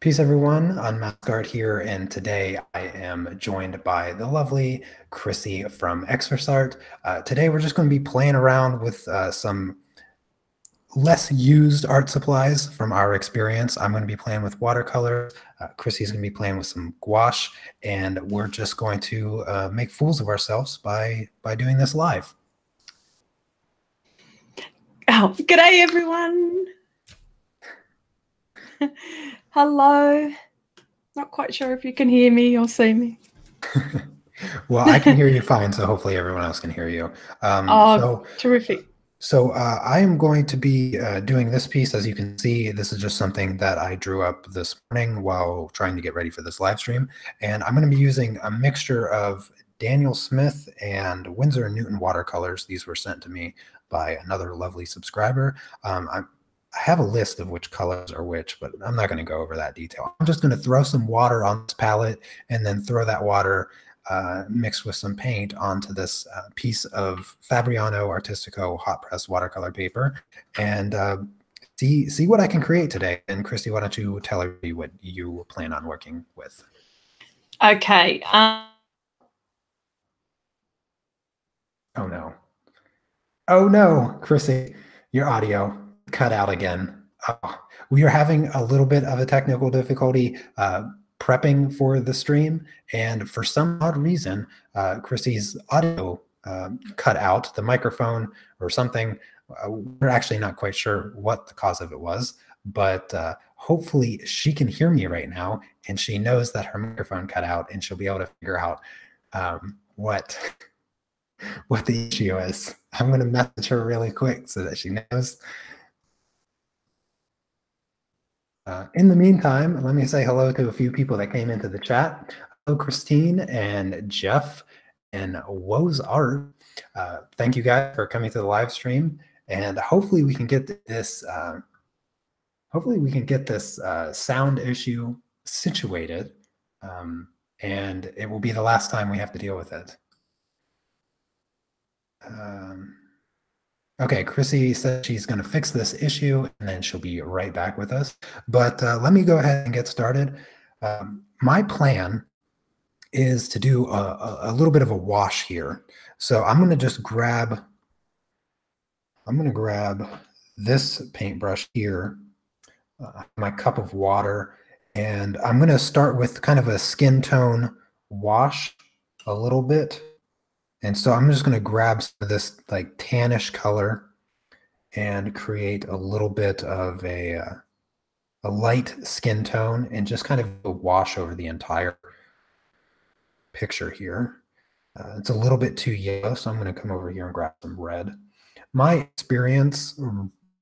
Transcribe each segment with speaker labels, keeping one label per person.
Speaker 1: Peace, everyone. Unmasked here, and today I am joined by the lovely Chrissy from XrissArt. Today we're just going to be playing around with some less used art supplies from our experience. I'm going to be playing with watercolor. Chrissy's going to be playing with some gouache, and we're just going to make fools of ourselves by doing this live.
Speaker 2: Oh, g'day everyone. Hello. Not quite sure if you can hear me or see me.
Speaker 1: Well, I can hear you fine, so hopefully everyone else can hear you.
Speaker 2: Terrific.
Speaker 1: So I am going to be doing this piece. As you can see, this is just something that I drew up this morning while trying to get ready for this live stream. And I'm going to be using a mixture of Daniel Smith and Winsor & Newton watercolors. These were sent to me by another lovely subscriber. I have a list of which colors are which, but I'm not going to go over that detail. I'm just going to throw some water on this palette and then throw that water mixed with some paint onto this piece of Fabriano Artistico hot press watercolor paper, and see what I can create today. And Christy, why don't you tell everybody what you plan on working with?
Speaker 2: Okay.
Speaker 1: Oh no! Oh no, Chrissy, your audio cut out again. Oh, we are having a little bit of a technical difficulty prepping for the stream, and for some odd reason, Chrissy's audio cut out, the microphone or something. We're actually not quite sure what the cause of it was, but hopefully she can hear me right now, and she knows that her microphone cut out, and she'll be able to figure out what the issue is. I'm going to message her really quick so that she knows. In the meantime, let me say hello to a few people that came into the chat. Hello, Christine and Jeff and Woe's Art. Thank you guys for coming to the live stream, and hopefully we can get this. Sound issue situated, and it will be the last time we have to deal with it. Okay, Chrissy said she's going to fix this issue, and then she'll be right back with us. But let me go ahead and get started. My plan is to do a little bit of a wash here. So I'm going to just grab this paintbrush here, my cup of water, and I'm going to start with kind of a skin tone wash a little bit. And so I'm just going to grab some of this like tannish color and create a little bit of a light skin tone and just kind of a wash over the entire picture here. It's a little bit too yellow, so I'm going to come over here and grab some red. My experience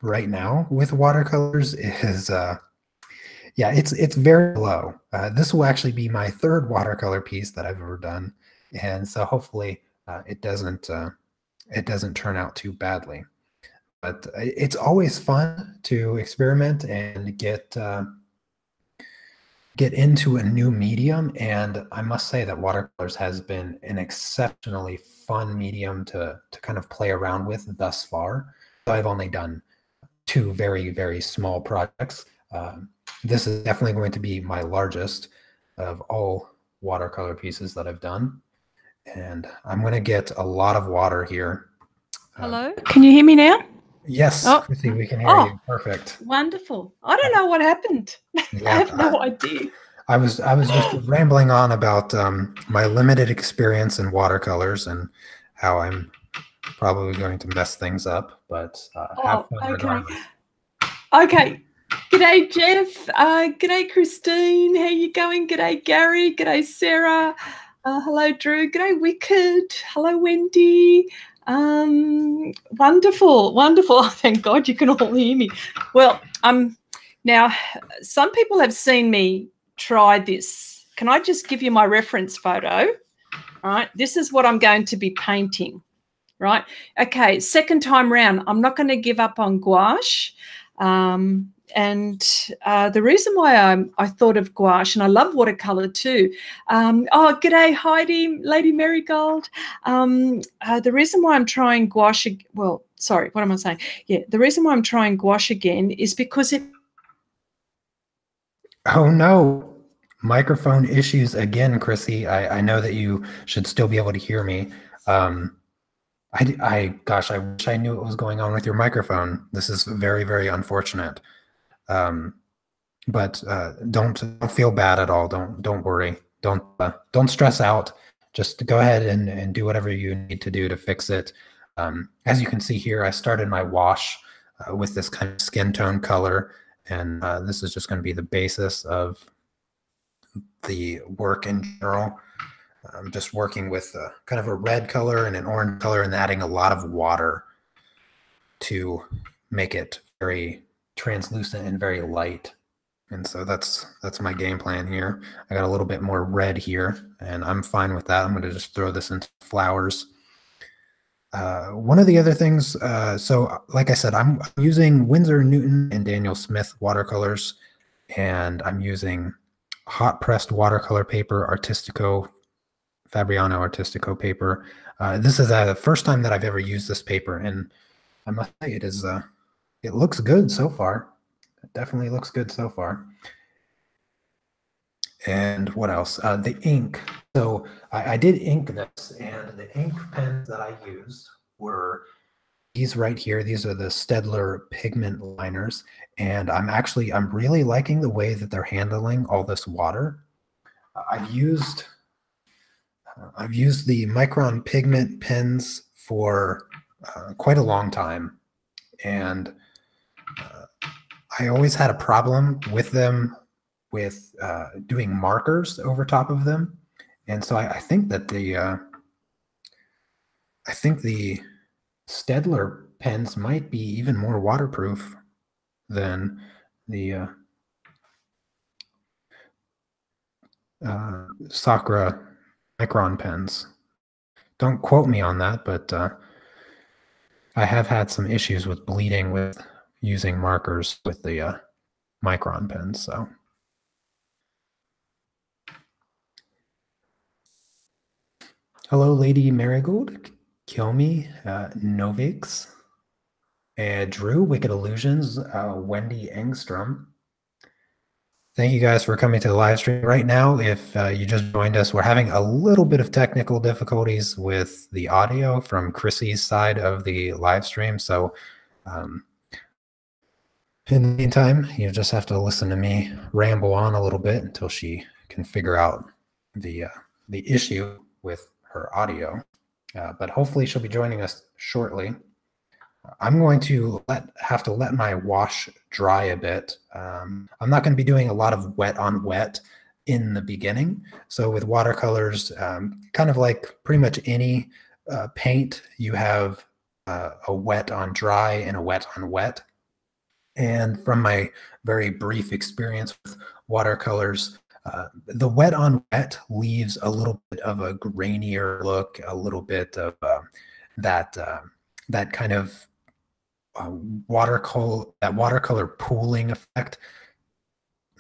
Speaker 1: right now with watercolors is, yeah, it's very low. This will actually be my third watercolor piece that I've ever done, and so hopefully it doesn't turn out too badly. But it's always fun to experiment and get into a new medium, and I must say that watercolors has been an exceptionally fun medium to kind of play around with thus far. So I've only done 2 very, very small projects. This is definitely going to be my largest of all watercolor pieces that I've done. And I'm going to get a lot of water here.
Speaker 2: Hello? Can you hear me now?
Speaker 1: Yes, Chrissy, we can hear you. Perfect.
Speaker 2: Wonderful. I don't know what happened. Yeah, I have no idea.
Speaker 1: I was just rambling on about my limited experience in watercolors and how I'm probably going to mess things up, but have fun regardless.
Speaker 2: Okay. G'day, Jeff. G'day, Christine. How you going? G'day, Gary. G'day, Sarah. Hello, Drew. G'day, Wicked. Hello, Wendy. Wonderful. Oh, thank God you can all hear me. Well, now some people have seen me try this. Can I just give you my reference photo? All right. This is what I'm going to be painting. Right. Okay. Second time round, I'm not going to give up on gouache. And the reason why I thought of gouache, and I love watercolor too. Oh, g'day, Heidi, Lady Marigold. The reason why I'm trying gouache, well, sorry, what am I saying? Yeah, the reason why I'm trying gouache again is because it.
Speaker 1: Oh no, microphone issues again, Chrissy. I know that you should still be able to hear me. Um, gosh, I wish I knew what was going on with your microphone. This is very, very unfortunate. Um, but don't feel bad at all. Don't worry. Don't stress out. Just go ahead and do whatever you need to do to fix it. As you can see here, I started my wash with this kind of skin tone color, and this is just going to be the basis of the work in general. I'm just working with kind of a red color and an orange color and adding a lot of water to make it very translucent and very light. And so that's my game plan here. I got a little bit more red here, and I'm fine with that. I'm going to just throw this into flowers. One of the other things, so like I said, I'm using Winsor & Newton and Daniel Smith watercolors, and I'm using hot pressed watercolor paper, Fabriano Artistico paper. This is the first time that I've ever used this paper, and I must say it looks good so far. It definitely looks good so far. And what else? The ink. So I did ink this, and the ink pens that I used were these right here. These are the Staedtler pigment liners, and I'm really liking the way that they're handling all this water. I've used the Micron pigment pens for quite a long time, and I always had a problem with them with doing markers over top of them, and so I think that the Staedtler pens might be even more waterproof than the Sakura Micron pens. Don't quote me on that, but I have had some issues with bleeding with using markers with the Micron pens. So, hello, Lady Marigold, Kyomi, Novix, Drew, Wicked Illusions, Wendy Engstrom. Thank you guys for coming to the live stream. Right now, if you just joined us, we're having a little bit of technical difficulties with the audio from Chrissy's side of the live stream. So in the meantime, you just have to listen to me ramble on a little bit until she can figure out the issue with her audio. But hopefully she'll be joining us shortly. I'm going to have to let my wash dry a bit. I'm not going to be doing a lot of wet on wet in the beginning. So with watercolors, kind of like pretty much any paint, you have a wet on dry and a wet on wet. And from my very brief experience with watercolors, the wet on wet leaves a little bit of a grainier look, a little bit of that kind of watercolor pooling effect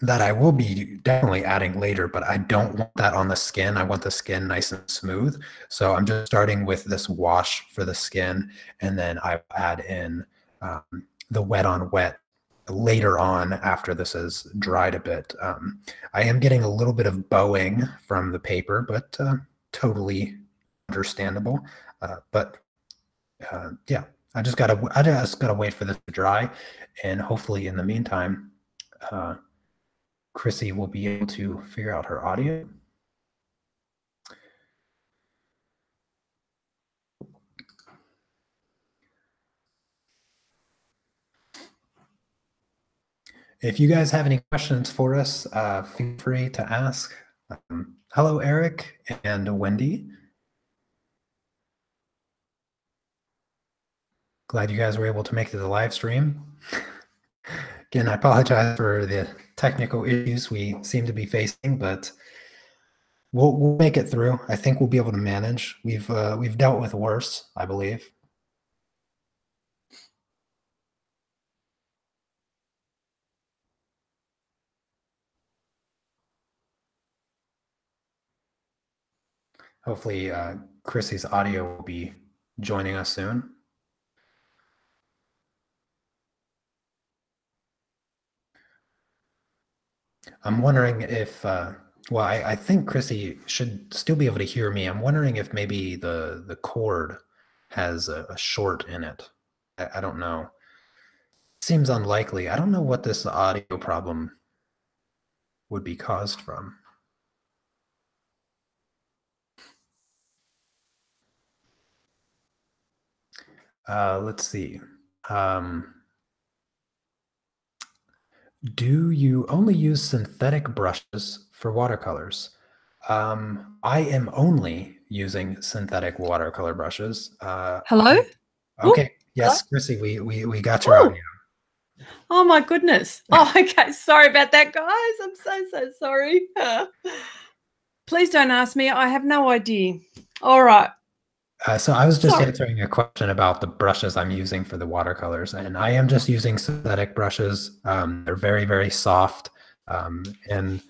Speaker 1: that I will be definitely adding later, but I don't want that on the skin. I want the skin nice and smooth. So I'm just starting with this wash for the skin, and then I add in the wet on wet later on after this has dried a bit. I am getting a little bit of bowing from the paper, but totally understandable. Yeah. I just gotta wait for this to dry, and hopefully in the meantime, Chrissy will be able to figure out her audio. If you guys have any questions for us, feel free to ask. Hello, Eric and Wendy. Glad you guys were able to make it to the live stream. Again, I apologize for the technical issues we seem to be facing, but we'll make it through. I think we'll be able to manage. We've dealt with worse, I believe. Hopefully, Chrissy's audio will be joining us soon. I'm wondering if, well, I think Chrissy should still be able to hear me. I'm wondering if maybe the cord has a short in it. I don't know. Seems unlikely. I don't know what this audio problem would be caused from. Let's see. Do you only use synthetic brushes for watercolors? I am only using synthetic watercolor brushes.
Speaker 2: Hello?
Speaker 1: Okay.
Speaker 2: Ooh, hello?
Speaker 1: Yes, Chrissy, we got your
Speaker 2: Oh,
Speaker 1: audio.
Speaker 2: oh my goodness. Oh, okay. Sorry about that, guys. I'm so sorry. Please don't ask me. I have no idea. All right.
Speaker 1: So I was just
Speaker 2: Sorry.
Speaker 1: answering a question about the brushes I'm using for the watercolors, and I am just using synthetic brushes. They're very, very soft. And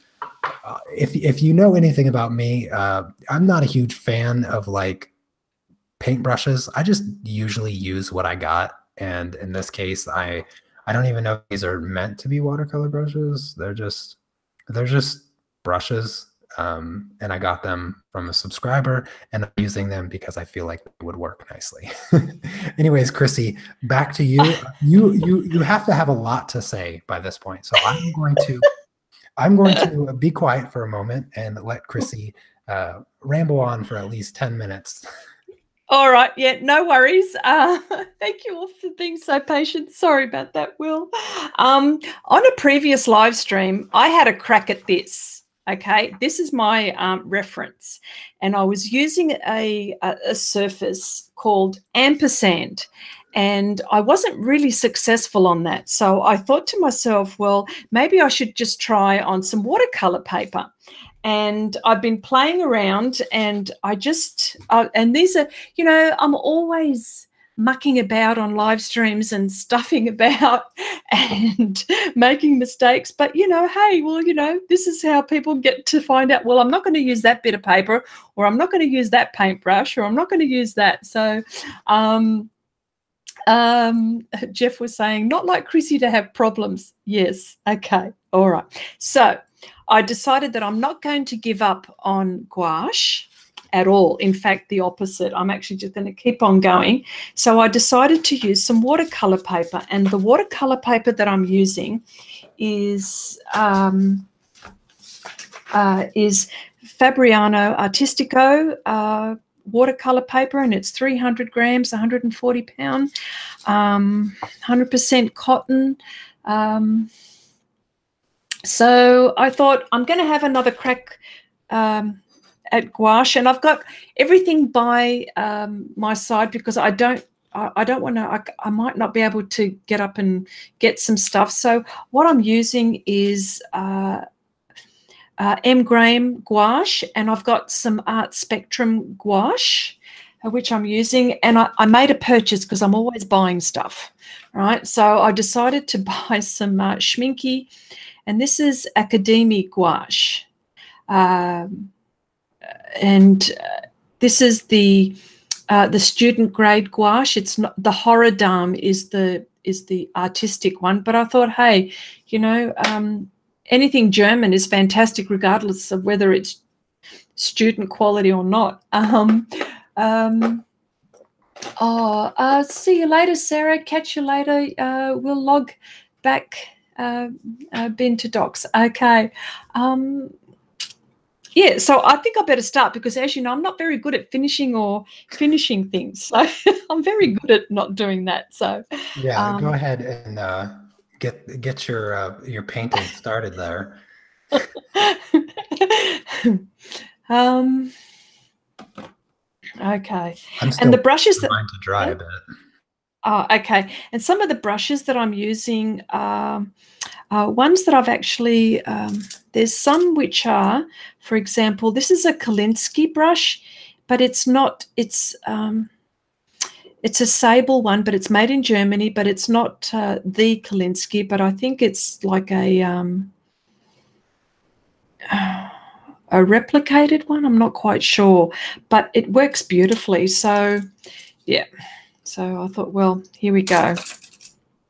Speaker 1: if you know anything about me, I'm not a huge fan of like paintbrushes. I just usually use what I got. And in this case, I don't even know if these are meant to be watercolor brushes. They're just brushes. And I got them from a subscriber, and I'm using them because I feel like they would work nicely. Anyways, Chrissy, back to you. You have to have a lot to say by this point. So I'm going to be quiet for a moment and let Chrissy ramble on for at least 10 minutes.
Speaker 2: All right. Yeah, no worries. Thank you all for being so patient. Sorry about that, Will. On a previous live stream, I had a crack at this. Okay, this is my reference, and I was using a surface called ampersand, and I wasn't really successful on that. So I thought to myself, well, maybe I should just try on some watercolor paper. And I've been playing around, and I just and these are, you know, I'm always mucking about on live streams and stuffing about and making mistakes. But, you know, hey, well, you know, this is how people get to find out, well, I'm not going to use that bit of paper, or I'm not going to use that paintbrush, or I'm not going to use that. So Jeff was saying, not like Chrissy to have problems. Yes. Okay. All right. So I decided that I'm not going to give up on gouache at all. In fact, the opposite. I'm actually just going to keep on going. So I decided to use some watercolor paper, and the watercolor paper that I'm using is Fabriano Artistico watercolor paper, and it's 300 grams, 140 pound, 100% cotton. So I thought I'm going to have another crack at gouache, and I've got everything by my side because I don't want to, I might not be able to get up and get some stuff. So what I'm using is M. Graham gouache, and I've got some Art Spectrum gouache, which I'm using, and I made a purchase because I'm always buying stuff, right? So I decided to buy some Schminky, and this is Academy gouache, and this is the student grade gouache. It's not the Horror Dame is the artistic one, but I thought, hey, you know, anything German is fantastic, regardless of whether it's student quality or not. See you later, Sarah. Catch you later. We'll log back. Been to docs. Okay. Yeah, so I think I better start because, as you know, I'm not very good at finishing things. So I'm very good at not doing that. So
Speaker 1: yeah, go ahead and get your painting started there.
Speaker 2: Okay.
Speaker 1: I'm still
Speaker 2: and the brushes that
Speaker 1: trying to dry a bit.
Speaker 2: Okay. And some of the brushes that I'm using are ones that I've actually, there's some which are, for example, this is a Kolinsky brush, but it's not, it's a sable one, but it's made in Germany, but it's not the Kolinsky, but I think it's like a replicated one. I'm not quite sure, but it works beautifully. So, yeah. So I thought, well, here we go.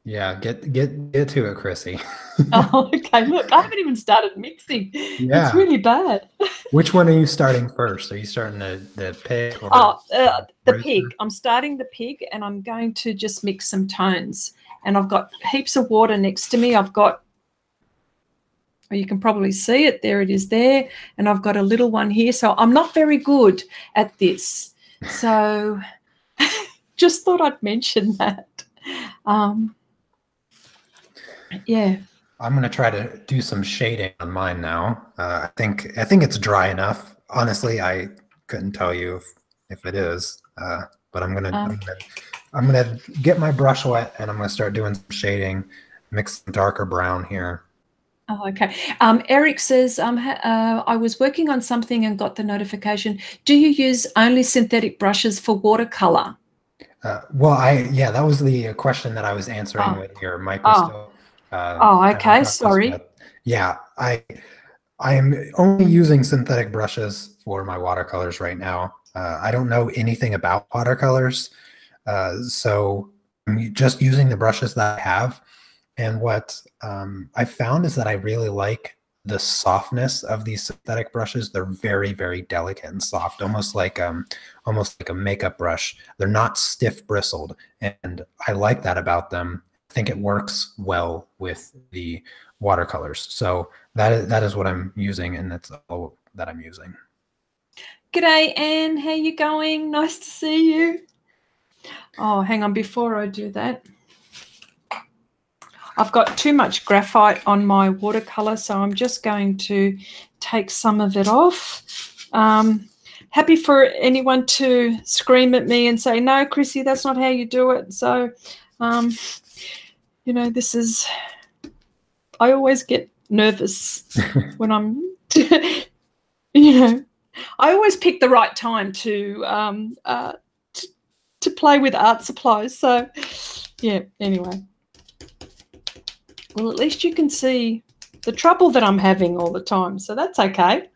Speaker 1: Yeah, get to it, Chrissy.
Speaker 2: Oh, okay. Look, I haven't even started mixing. It's
Speaker 1: Yeah.
Speaker 2: really bad.
Speaker 1: Which one are you starting first? Are you starting the pig or
Speaker 2: Oh, the
Speaker 1: rooster?
Speaker 2: pig. I'm starting the pig, and I'm going to just mix some tones. And I've got heaps of water next to me. I've got, well, you can probably see it. There it is there. And I've got a little one here. So I'm not very good at this. So just thought I'd mention that. Yeah.
Speaker 1: I'm gonna try to do some shading on mine now. I think it's dry enough. Honestly, I couldn't tell you if it is, but I'm gonna get my brush wet and I'm gonna start doing some shading, mix some darker brown here.
Speaker 2: Oh, okay. Eric says, I was working on something and got the notification. Do you use only synthetic brushes for watercolor?
Speaker 1: Well, yeah, that was the question that I was answering with your microscope.
Speaker 2: Okay. Sorry.
Speaker 1: Yeah, I am only using synthetic brushes for my watercolors right now. I don't know anything about watercolors, so I'm just using the brushes that I have. And what I found is that I really like the softness of these synthetic brushes. They're very, very delicate and soft, almost like a makeup brush. They're not stiff bristled, and I like that about them. I think it works well with the watercolors. So that is what I'm using, and that's all that I'm using.
Speaker 2: G'day, Anne. How you going? Nice to see you. Oh, hang on. Before I do that, I've got too much graphite on my watercolor, so I'm just going to take some of it off. Happy for anyone to scream at me and say, no, Chrissy, that's not how you do it. So, you know, this is, I always get nervous when I'm, you know, I always pick the right time to play with art supplies. So, yeah, anyway. Well, at least you can see the trouble that I'm having all the time, so that's okay.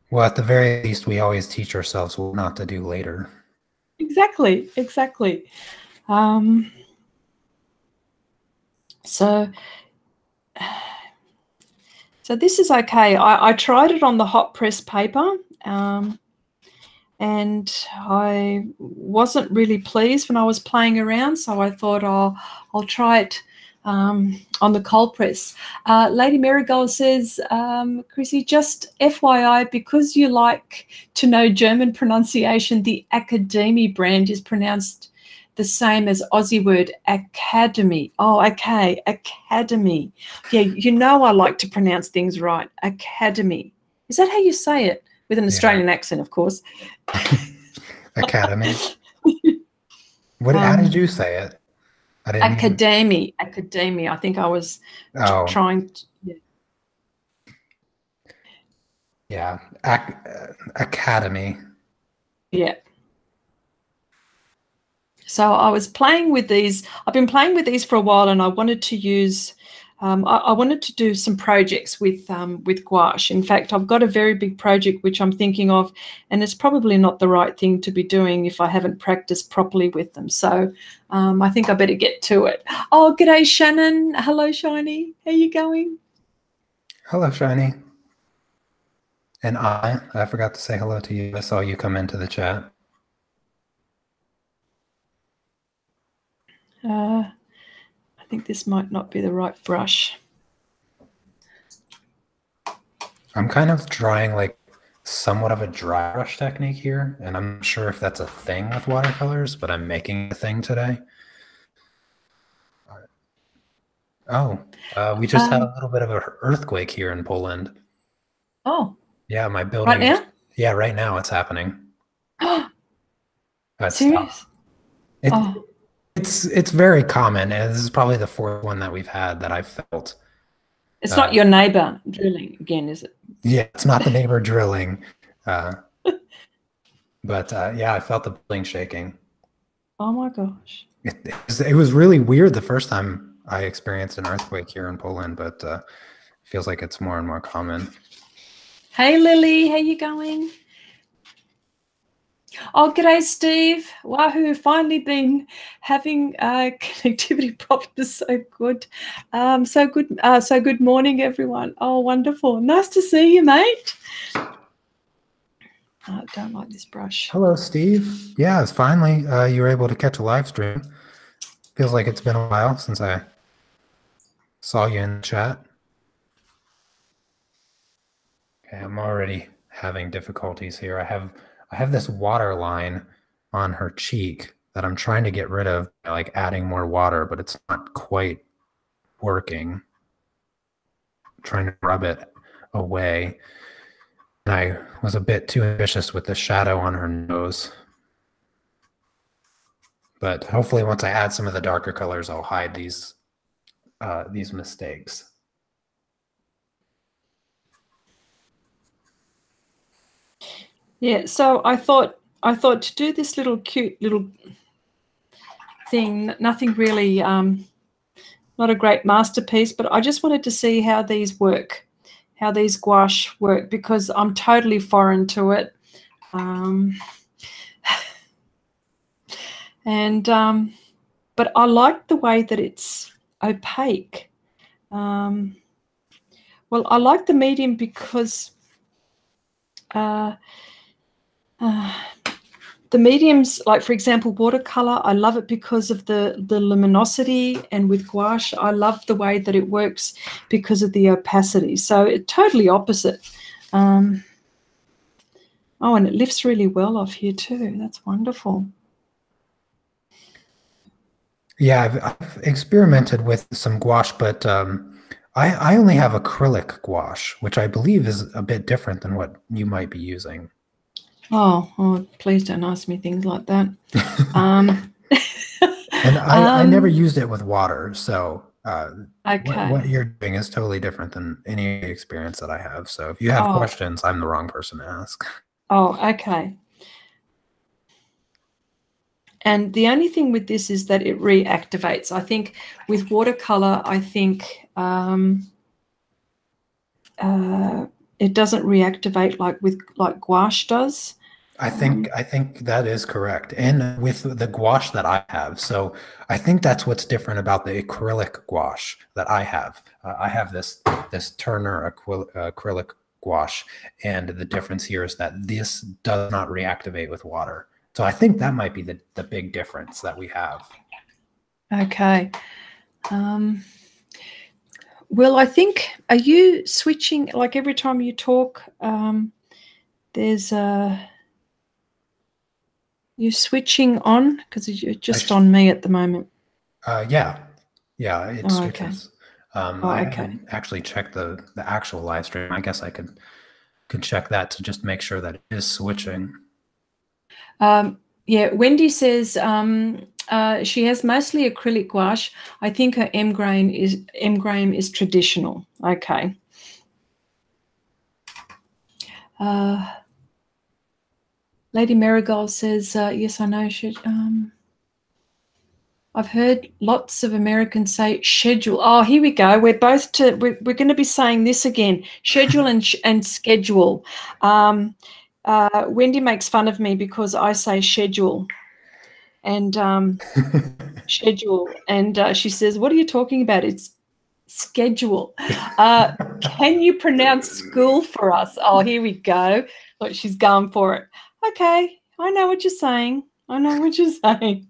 Speaker 1: Well, at the very least, we always teach ourselves what not to do later.
Speaker 2: Exactly. So this is okay. I tried it on the hot press paper, and I wasn't really pleased when I was playing around, so I thought, I'll try it on the cold press. Lady Marigold says, Chrissy, just FYI, because you like to know German pronunciation, the Academy brand is pronounced the same as Aussie word academy. Oh, okay, academy. Yeah, you know I like to pronounce things right. Academy. Is that how you say it? With an Australian accent, of course.
Speaker 1: Academy. How did you say it? I didn't
Speaker 2: Academy. I think I was trying to,
Speaker 1: yeah. Academy.
Speaker 2: Yeah. So I was playing with these. I've been playing with these for a while, and I wanted to use. I wanted to do some projects with gouache. In fact, I've got a very big project which I'm thinking of, and it's probably not the right thing to be doing if I haven't practiced properly with them. So I think I better get to it. Oh, g'day, Shannon. Hello, Shiny. How you going?
Speaker 1: Hello, Shiny. And I forgot to say hello to you. I saw you come into the chat.
Speaker 2: I think this might not be the right brush.
Speaker 1: I'm kind of trying like somewhat of a dry brush technique here, and I'm not sure if that's a thing with watercolors, but I'm making a thing today. Oh, we just had a little bit of an earthquake here in Poland.
Speaker 2: Oh.
Speaker 1: Yeah, my building.
Speaker 2: Right now?
Speaker 1: Yeah, right now it's happening.
Speaker 2: Serious?
Speaker 1: It's very common, and this is probably the fourth one that we've had that I've felt.
Speaker 2: It's not your neighbor drilling again, is it?
Speaker 1: Yeah, it's not the neighbor drilling. But yeah, I felt the building shaking.
Speaker 2: Oh my gosh.
Speaker 1: It was really weird the first time I experienced an earthquake here in Poland, but it feels like it's more and more common.
Speaker 2: Hey, Lily, how you going? Oh, g'day, Steve. Wahoo, finally been having connectivity problems. So good. So good morning, everyone. Oh, wonderful. Nice to see you, mate. I don't like this brush.
Speaker 1: Hello, Steve. Yeah, it's finally you were able to catch a live stream. Feels like it's been a while since I saw you in the chat. Okay, I'm already having difficulties here. I have this water line on her cheek that I'm trying to get rid of by like adding more water, but it's not quite working. I'm trying to rub it away. And I was a bit too ambitious with the shadow on her nose. But hopefully once I add some of the darker colors, I'll hide these mistakes.
Speaker 2: Yeah, so I thought to do this little cute little thing, nothing really, not a great masterpiece, but I just wanted to see how these work, how these gouache work, because I'm totally foreign to it. But I like the way that it's opaque. Well, I like the medium because the mediums, like for example, watercolor, I love it because of the luminosity, and with gouache, I love the way that it works because of the opacity. So it's totally opposite. Oh, and it lifts really well off here too. That's wonderful.
Speaker 1: Yeah, I've experimented with some gouache, but I only have acrylic gouache, which I believe is a bit different than what you might be using.
Speaker 2: Oh, please don't ask me things like that.
Speaker 1: And I never used it with water, so
Speaker 2: okay.
Speaker 1: what you're doing is totally different than any experience that I have. So if you have questions, I'm the wrong person to ask.
Speaker 2: Oh, okay. And the only thing with this is that it reactivates. I think with watercolor, I think it doesn't reactivate like gouache does.
Speaker 1: I think that is correct. And with the gouache that I have, so I think that's what's different about the acrylic gouache that I have. I have this Turner acrylic gouache, and the difference here is that this does not reactivate with water. So I think that might be the big difference that we have.
Speaker 2: Okay. Well, I think, are you switching, like every time you talk, there's you're switching on, because you're just on me at the moment.
Speaker 1: Yeah, it switches.
Speaker 2: Okay.
Speaker 1: I haven't actually checked the actual live stream. I guess I could check that to just make sure that it is switching.
Speaker 2: Yeah, Wendy says she has mostly acrylic gouache. I think her M grain is traditional. Okay. Lady Marigold says, yes, I know. I've heard lots of Americans say schedule. Oh, here we go. We're both we're going to be saying this again. Schedule and schedule. Wendy makes fun of me because I say schedule and schedule, and she says, "What are you talking about? It's schedule." Can you pronounce school for us? Oh, here we go. Look, she's going for it. Okay, I know what you're saying. I know what you're saying.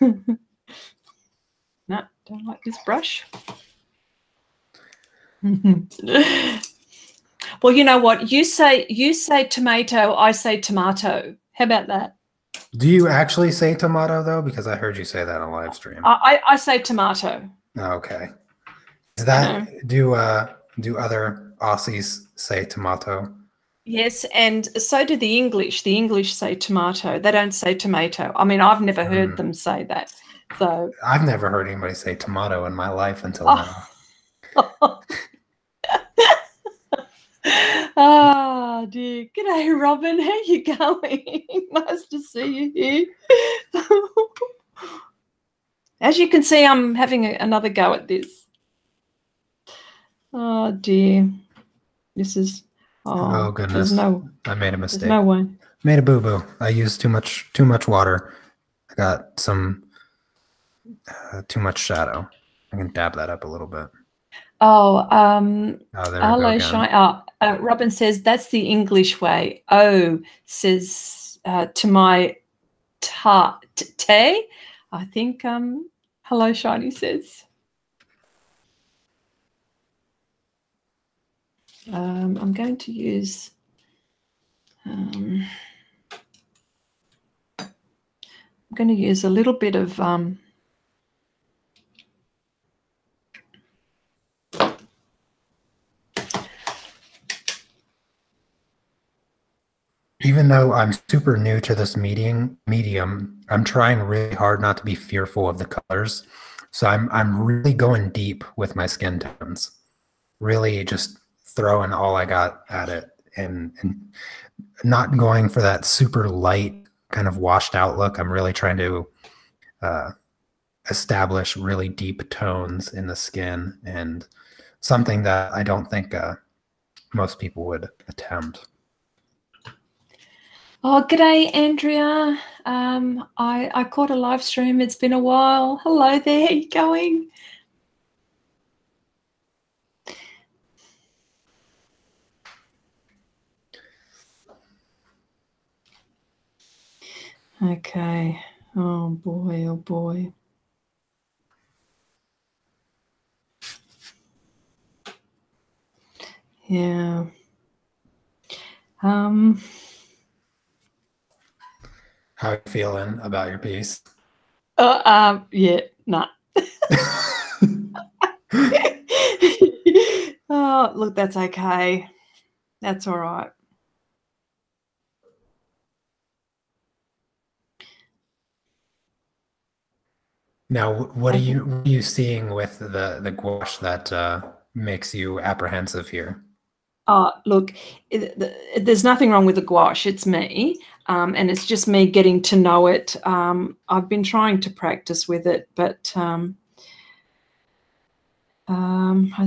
Speaker 2: No, don't like this brush. Well, you know what? You say tomato, I say tomato. How about that?
Speaker 1: Do you actually say tomato though? Because I heard you say that on live stream.
Speaker 2: I say tomato.
Speaker 1: Okay. Is that do other Aussies say tomato?
Speaker 2: Yes, and so do the English. The English say tomato. They don't say tomato. I mean, I've never heard them say that. So
Speaker 1: I've never heard anybody say tomato in my life until now.
Speaker 2: Oh dear. G'day, Robin. How you going? Nice to see you here. As you can see, I'm having another go at this. Oh dear. This is
Speaker 1: oh goodness. I made a mistake.
Speaker 2: There's no way.
Speaker 1: Made a boo-boo. I used too much water. I got some too much shadow. I can dab that up a little bit.
Speaker 2: Oh,
Speaker 1: Oh, there we go
Speaker 2: hello,
Speaker 1: again.
Speaker 2: Robin says that's the English way. Oh, says to my te. I think hello, Shiny says. I'm going to use I'm going to use a little bit of
Speaker 1: even though I'm super new to this medium, I'm trying really hard not to be fearful of the colors. So I'm really going deep with my skin tones. Really just throwing all I got at it and not going for that super light kind of washed out look. I'm really trying to establish really deep tones in the skin, and something that I don't think most people would attempt.
Speaker 2: Oh, g'day, Andrea. I caught a live stream. It's been a while. Hello there. How you going? Okay. Oh boy. Oh boy. Yeah.
Speaker 1: How are you feeling about your piece?
Speaker 2: Yeah, nah. Oh, look, that's okay. That's all right.
Speaker 1: Now, what are you seeing with the gouache that makes you apprehensive here?
Speaker 2: Look, there's nothing wrong with the gouache. It's me, and it's just me getting to know it. I've been trying to practice with it, but I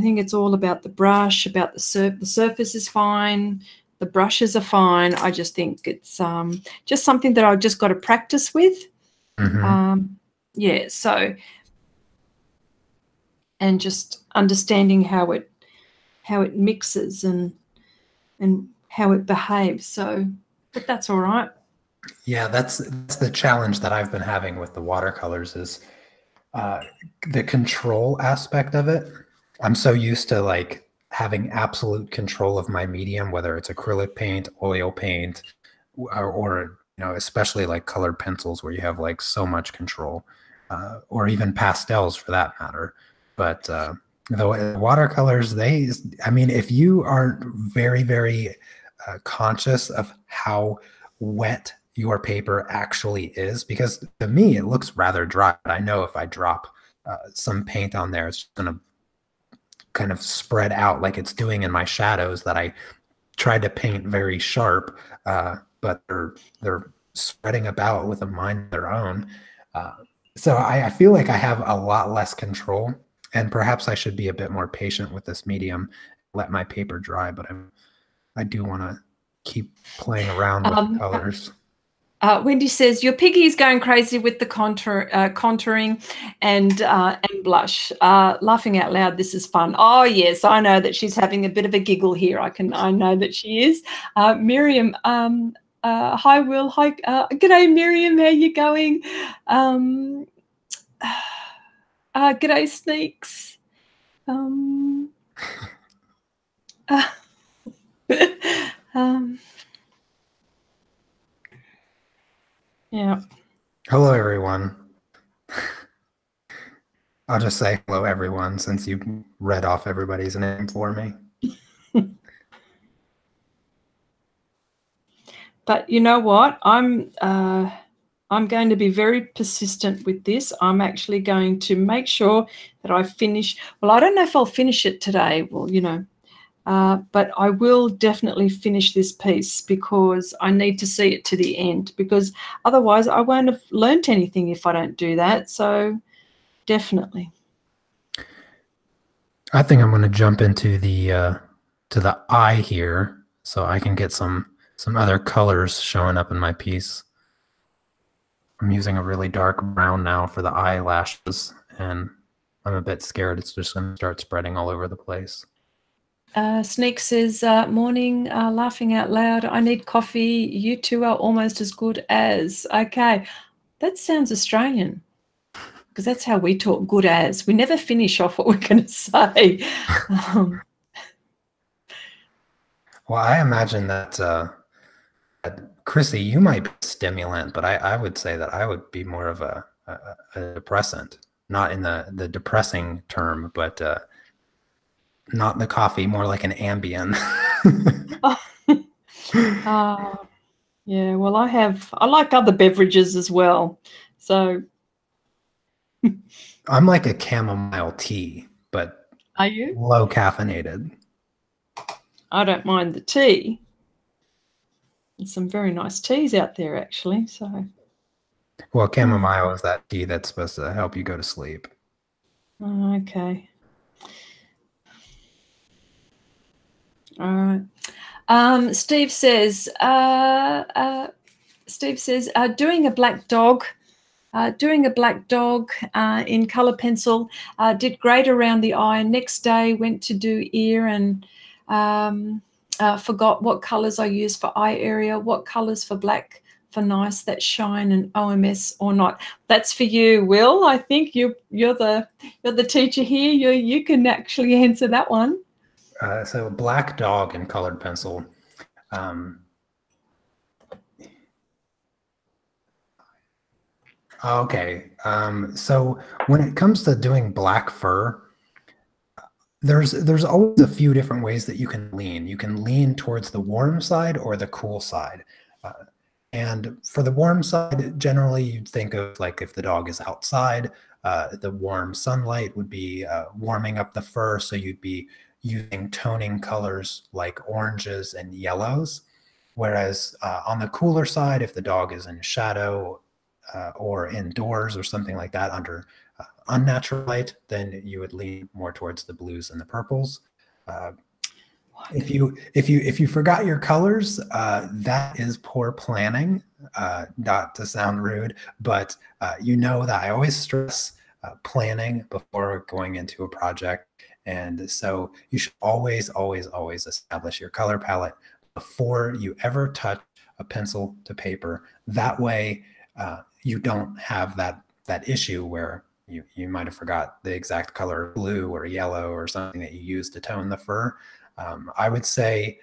Speaker 2: think it's all about the brush, about the surface is fine, the brushes are fine. I just think it's just something that I've just got to practice with. Yeah, so, and just understanding how it mixes and how it behaves. So, but that's all right.
Speaker 1: Yeah, that's the challenge that I've been having with the watercolors is the control aspect of it. I'm so used to like having absolute control of my medium, whether it's acrylic paint, oil paint, or you know, especially like colored pencils where you have like so much control, or even pastels for that matter. But the watercolors, I mean, if you aren't very conscious of how wet your paper actually is, because to me it looks rather dry, but I know if I drop some paint on there, it's going to kind of spread out like it's doing in my shadows that I tried to paint very sharp, but they're spreading about with a mind of their own. So I feel like I have a lot less control, and perhaps I should be a bit more patient with this medium, let my paper dry, but I do want to keep playing around with the colors.
Speaker 2: Wendy says your piggy is going crazy with the contouring and blush. Laughing out loud, this is fun. Oh yes, I know that she's having a bit of a giggle here. I know that she is. Miriam, hi Will, hi, g'day Miriam, how you going? G'day Sneaks. Yeah.
Speaker 1: Hello, everyone. I'll just say hello, everyone, since you read off everybody's name for me.
Speaker 2: But you know what? I'm going to be very persistent with this. I'm actually going to make sure that I finish. Well, I don't know if I'll finish it today. Well, you know, but I will definitely finish this piece because I need to see it to the end, because otherwise I won't have learnt anything if I don't do that. So definitely.
Speaker 1: I think I'm going to jump into the to the eye here so I can get some some other colors showing up in my piece. I'm using a really dark brown now for the eyelashes, and I'm a bit scared it's just going to start spreading all over the place.
Speaker 2: Sneak says, morning, laughing out loud. I need coffee. You two are almost as good as. Okay. That sounds Australian, because that's how we talk, good as. We never finish off what we're going to say.
Speaker 1: Well, I imagine that Chrissy, you might be a stimulant, but I would say that I would be more of a depressant, not in the depressing term, but not the coffee, more like an Ambien.
Speaker 2: Yeah, well, I like other beverages as well. So
Speaker 1: I'm like a chamomile tea, but
Speaker 2: are you?
Speaker 1: low caffeinated.
Speaker 2: I don't mind the tea. There's some very nice teas out there, actually. So,
Speaker 1: well, chamomile is that tea that's supposed to help you go to sleep.
Speaker 2: Okay. All right. Steve says, doing a black dog. In color pencil, did great around the eye. Next day went to do ear and forgot what colors I used for eye area, what colors for black for nice that shine and OMS or not. That's for you, Will. I think you're the teacher here. You can actually answer that one.
Speaker 1: So black dog in colored pencil. Okay. So when it comes to doing black fur, there's always a few different ways that you can lean. You can lean towards the warm side or the cool side. And for the warm side, generally you'd think of like if the dog is outside, the warm sunlight would be warming up the fur. So you'd be using toning colors like oranges and yellows. Whereas on the cooler side, if the dog is in shadow or indoors or something like that under unnatural light, then you would lean more towards the blues and the purples. If you forgot your colors, that is poor planning. Not to sound rude, but you know that I always stress planning before going into a project. And so you should always, always, always establish your color palette before you ever touch a pencil to paper. That way, you don't have that issue where you might have forgot the exact color of blue or yellow or something that you use to tone the fur. I would say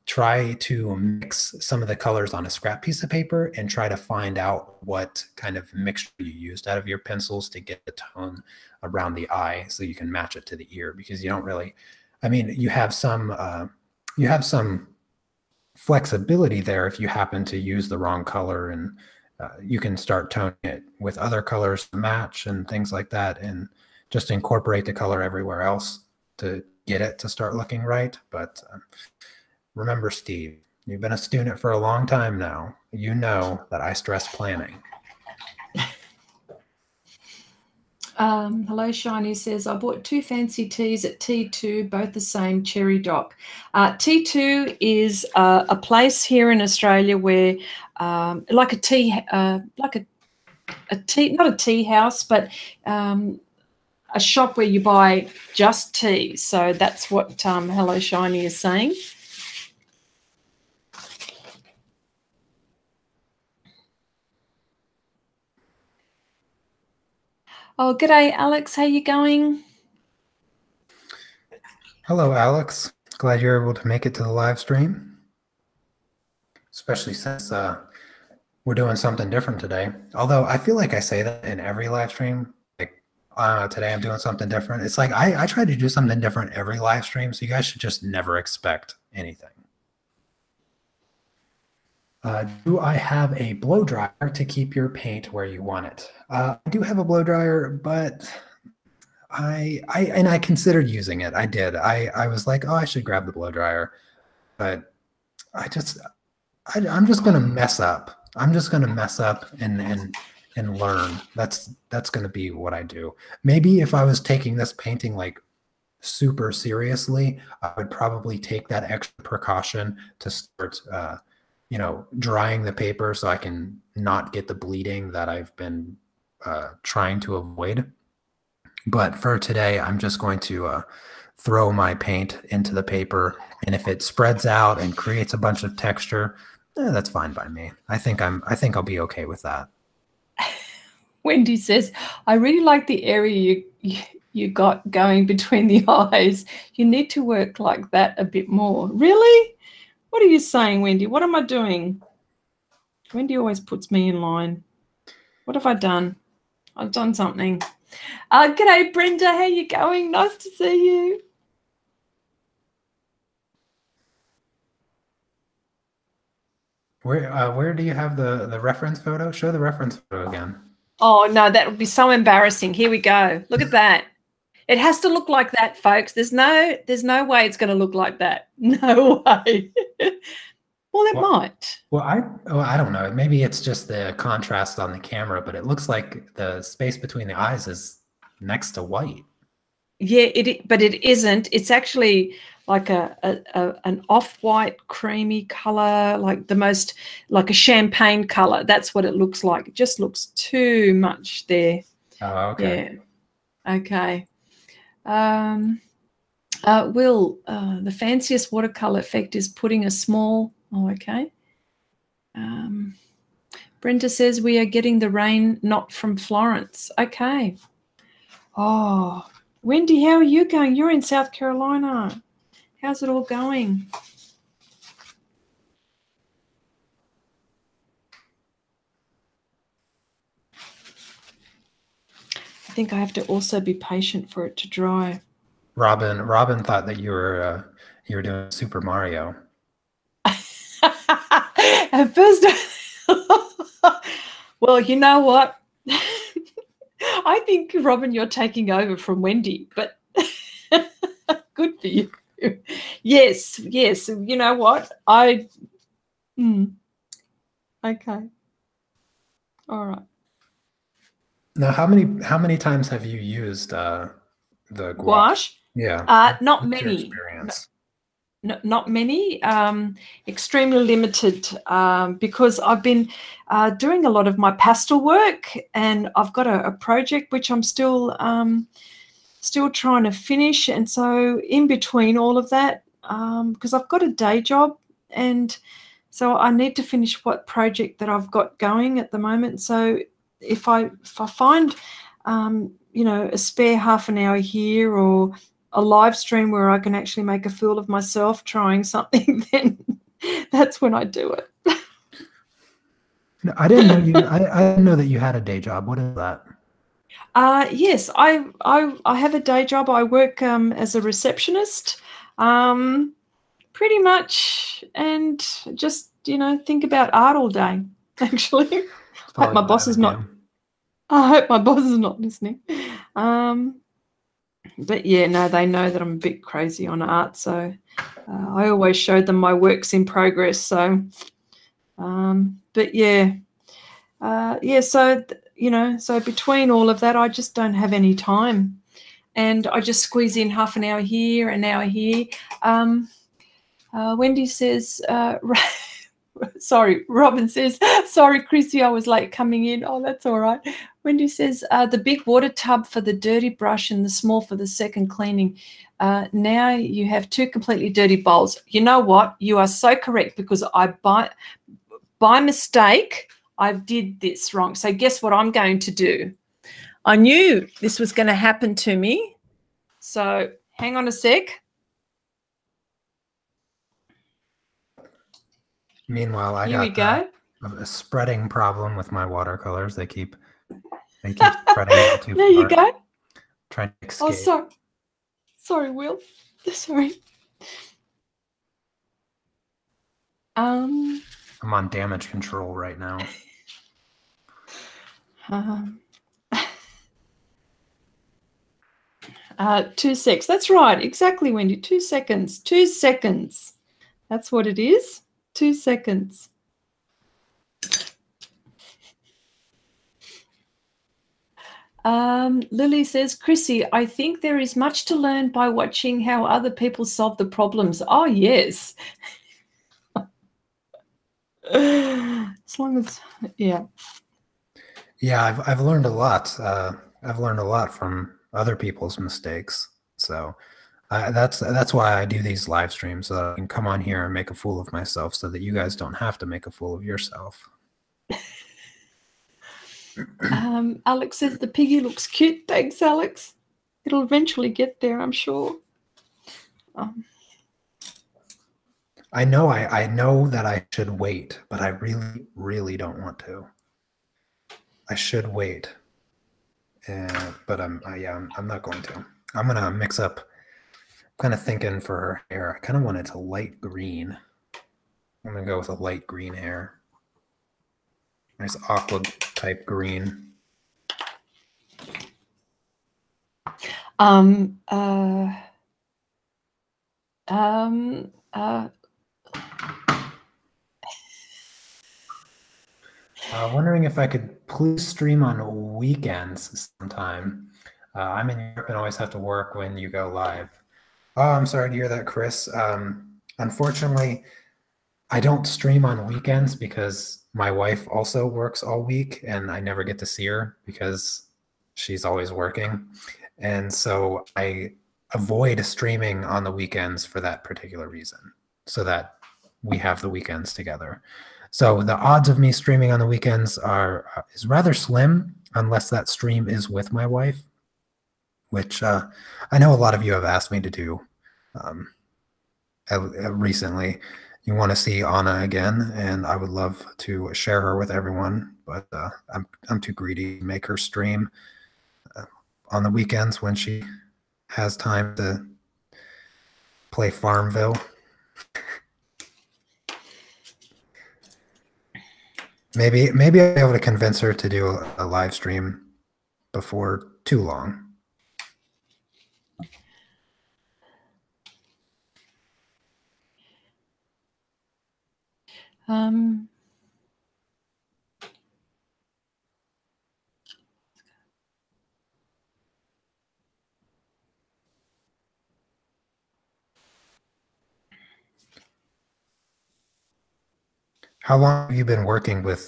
Speaker 1: try to mix some of the colors on a scrap piece of paper and try to find out what kind of mixture you used out of your pencils to get the tone around the eye so you can match it to the ear, because you don't really, I mean, you have some flexibility there if you happen to use the wrong color, and you can start toning it with other colors to match and things like that, and just incorporate the color everywhere else to get it to start looking right. But remember, Steve, you've been a student for a long time now. You know that I stress planning.
Speaker 2: Hello, Shiny says, I bought 2 fancy teas at T2, both the same cherry dock. T2 is a place here in Australia where, like a tea, not a tea house, but a shop where you buy just tea. So that's what Hello, Shiny is saying. Oh, g'day, Alex. How you going?
Speaker 1: Hello, Alex. Glad you're able to make it to the live stream, especially since we're doing something different today. Although I feel like I say that in every live stream. Like, today I'm doing something different. It's like I try to do something different every live stream, so you guys should just never expect anything. Do I have a blow dryer to keep your paint where you want it? I do have a blow dryer, but I considered using it. I did. I was like, oh, I should grab the blow dryer, but I'm just gonna mess up. I'm just gonna mess up and learn. That's gonna be what I do. Maybe if I was taking this painting like super seriously, I would probably take that extra precaution to start drying the paper so I can not get the bleeding that I've been trying to avoid. But for today, I'm just going to throw my paint into the paper, and if it spreads out and creates a bunch of texture, that's fine by me. I think I'll be okay with that.
Speaker 2: Wendy says, I really like the area you got going between the eyes. You need to work like that a bit more. Really? What are you saying, Wendy? What am I doing? Wendy always puts me in line. What have I done? I've done something. G'day, Brenda. How you going? Nice to see you.
Speaker 1: Where do you have the reference photo? Show the reference photo again.
Speaker 2: Oh, no, that would be so embarrassing. Here we go. Look at that. It has to look like that, folks. There's no way it's going to look like that. No way. Well, it might.
Speaker 1: Well, I don't know. Maybe it's just the contrast on the camera, but it looks like the space between the eyes is next to white.
Speaker 2: Yeah, but it isn't. It's actually like an off-white creamy color, like like a champagne color. That's what it looks like. It just looks too much there.
Speaker 1: Oh, okay.
Speaker 2: Yeah. Okay. Will, the fanciest watercolor effect is putting a small. Oh, okay. Brenda says we are getting the rain, not from Florence. Okay. Oh, Wendy, how are you going? You're in South Carolina. How's it all going? I think I have to also be patient for it to dry.
Speaker 1: Robin thought that you were doing Super Mario.
Speaker 2: At first, well, you know what? I think, Robin, you're taking over from Wendy, but good for you. Yes. You know what? Okay. All right.
Speaker 1: Now, how many times have you used the gouache? Yeah.
Speaker 2: Not many.
Speaker 1: Experience?
Speaker 2: Not many. Extremely limited because I've been doing a lot of my pastel work, and I've got a project which I'm still trying to finish. And so in between all of that, because I've got a day job, and so I need to finish what project that I've got going at the moment. So if I find a spare half an hour here, or a live stream where I can actually make a fool of myself trying something, then that's when I do it.
Speaker 1: No, I didn't know you. I didn't know that you had a day job. What is that?
Speaker 2: Yes, I have a day job. I work as a receptionist, pretty much, and just think about art all day. Actually, I hope my boss is not. I hope my boss is not listening. But yeah, no, they know that I'm a bit crazy on art, so I always show them my works in progress. So, but yeah, So so between all of that, I just don't have any time, and I just squeeze in half an hour here, an hour here. Wendy says, sorry, Robin says, sorry, Chrissy, I was late coming in. Oh, that's all right. Wendy says, the big water tub for the dirty brush and the small for the second cleaning. Now you have two completely dirty bowls. You know what? You are so correct, because by mistake, I did this wrong. So guess what I'm going to do? I knew this was going to happen to me. So hang on a sec.
Speaker 1: Meanwhile, I got a spreading problem with my watercolors. They keep spreading out too far.
Speaker 2: There you go.
Speaker 1: Trying to escape.
Speaker 2: Oh, sorry, Will. Sorry.
Speaker 1: I'm on damage control right now.
Speaker 2: 2 seconds. That's right. Exactly, Wendy. 2 seconds. 2 seconds. That's what it is. 2 seconds. Lily says, Chrissy, I think there is much to learn by watching how other people solve the problems. Oh, yes. As long as, yeah.
Speaker 1: Yeah, I've learned a lot. I've learned a lot from other people's mistakes. So that's why I do these live streams, so that I can come on here and make a fool of myself, so that you guys don't have to make a fool of yourself.
Speaker 2: Alex says the piggy looks cute. Thanks, Alex. It'll eventually get there, I'm sure.
Speaker 1: I know that I should wait, but I really, really don't want to. I should wait, but I'm not going to. I'm gonna mix up. I'm kind of thinking for her hair. I kind of want it to light green. I'm gonna go with a light green hair. Nice aqua type green. Wondering if I could please stream on weekends sometime. I'm in Europe and always have to work when you go live. Oh, I'm sorry to hear that, Chris. Unfortunately, I don't stream on weekends because my wife also works all week and I never get to see her because she's always working. And so I avoid streaming on the weekends for that particular reason, so that we have the weekends together. So the odds of me streaming on the weekends is rather slim, unless that stream is with my wife, which I know a lot of you have asked me to do recently. You want to see Anna again, and I would love to share her with everyone, but I'm too greedy to make her stream on the weekends when she has time to play Farmville. Maybe I'll be able to convince her to do a live stream before too long. How long have you been working with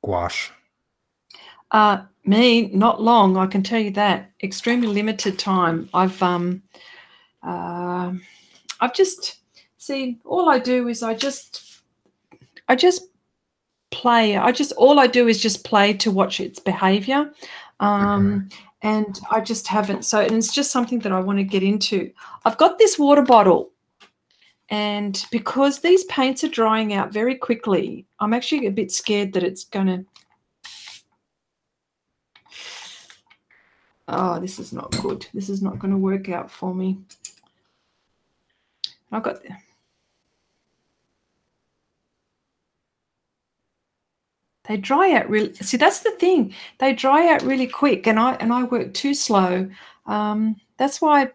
Speaker 1: gouache?
Speaker 2: Me, not long. I can tell you that. Extremely limited time. I've just all I do is I just play. All I do is just play to watch its behavior. And I just haven't. And it's just something that I want to get into. I've got this water bottle, and because these paints are drying out very quickly, I'm actually a bit scared that it's going to. Oh, this is not good. This is not going to work out for me. I've got. They dry out really. See, that's the thing. They dry out really quick, and I work too slow. That's why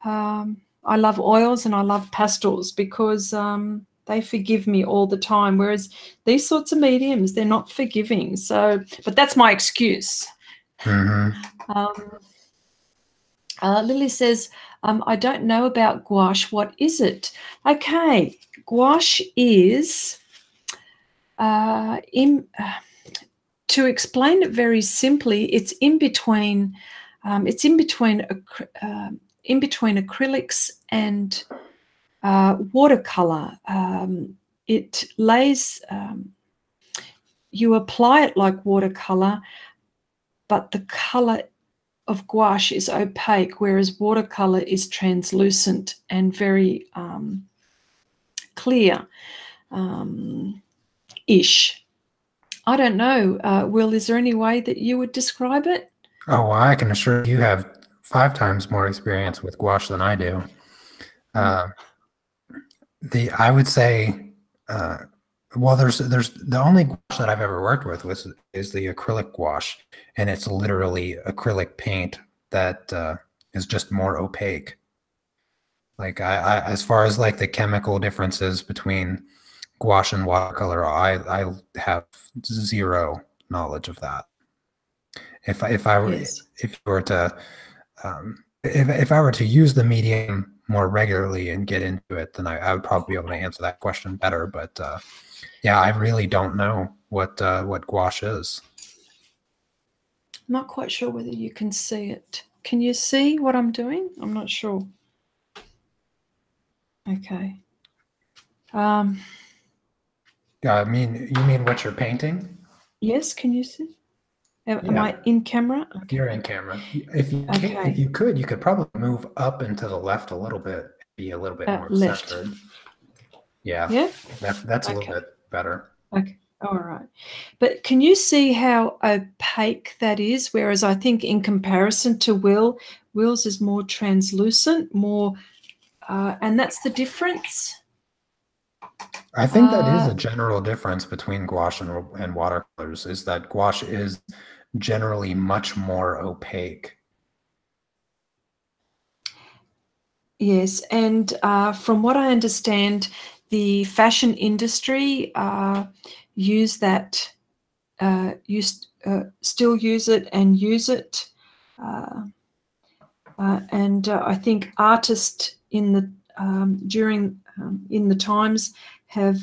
Speaker 2: I love oils and I love pastels, because they forgive me all the time. Whereas these sorts of mediums, they're not forgiving. So, but that's my excuse. Lily says, I don't know about gouache. What is it? Okay, gouache is. To explain it very simply, it's in between acrylics and watercolor. It lays. You apply it like watercolor, but the color of gouache is opaque, whereas watercolor is translucent and very clear. Ish. I don't know. Will, is there any way that you would describe it?
Speaker 1: Oh, well, I can assure you have 5 times more experience with gouache than I do. I would say, well, there's the only gouache that I've ever worked with is the acrylic gouache, and it's literally acrylic paint that is just more opaque. Like I as far as like the chemical differences between gouache and watercolor, I have zero knowledge of that. If I were to use the medium more regularly and get into it, then I would probably be able to answer that question better. But yeah, I really don't know what gouache is.
Speaker 2: I'm not quite sure whether you can see it. Can you see what I'm doing? I'm not sure. Okay.
Speaker 1: I mean, you mean what you're painting?
Speaker 2: Yes, can you see? Am
Speaker 1: Yeah.
Speaker 2: I in camera? Okay.
Speaker 1: You're in camera. If you could, you could probably move up and to the left a little bit, be a little bit more
Speaker 2: Left.
Speaker 1: centered. Yeah.
Speaker 2: Yeah.
Speaker 1: That's a little bit better.
Speaker 2: Okay. All right. But can you see how opaque that is? Whereas I think in comparison to Will's is more translucent, more, and that's the difference.
Speaker 1: I think that is a general difference between gouache and watercolors, is that gouache is generally much more opaque.
Speaker 2: Yes, and from what I understand, the fashion industry use that, still use it and use it, and I think artists in the during in the times have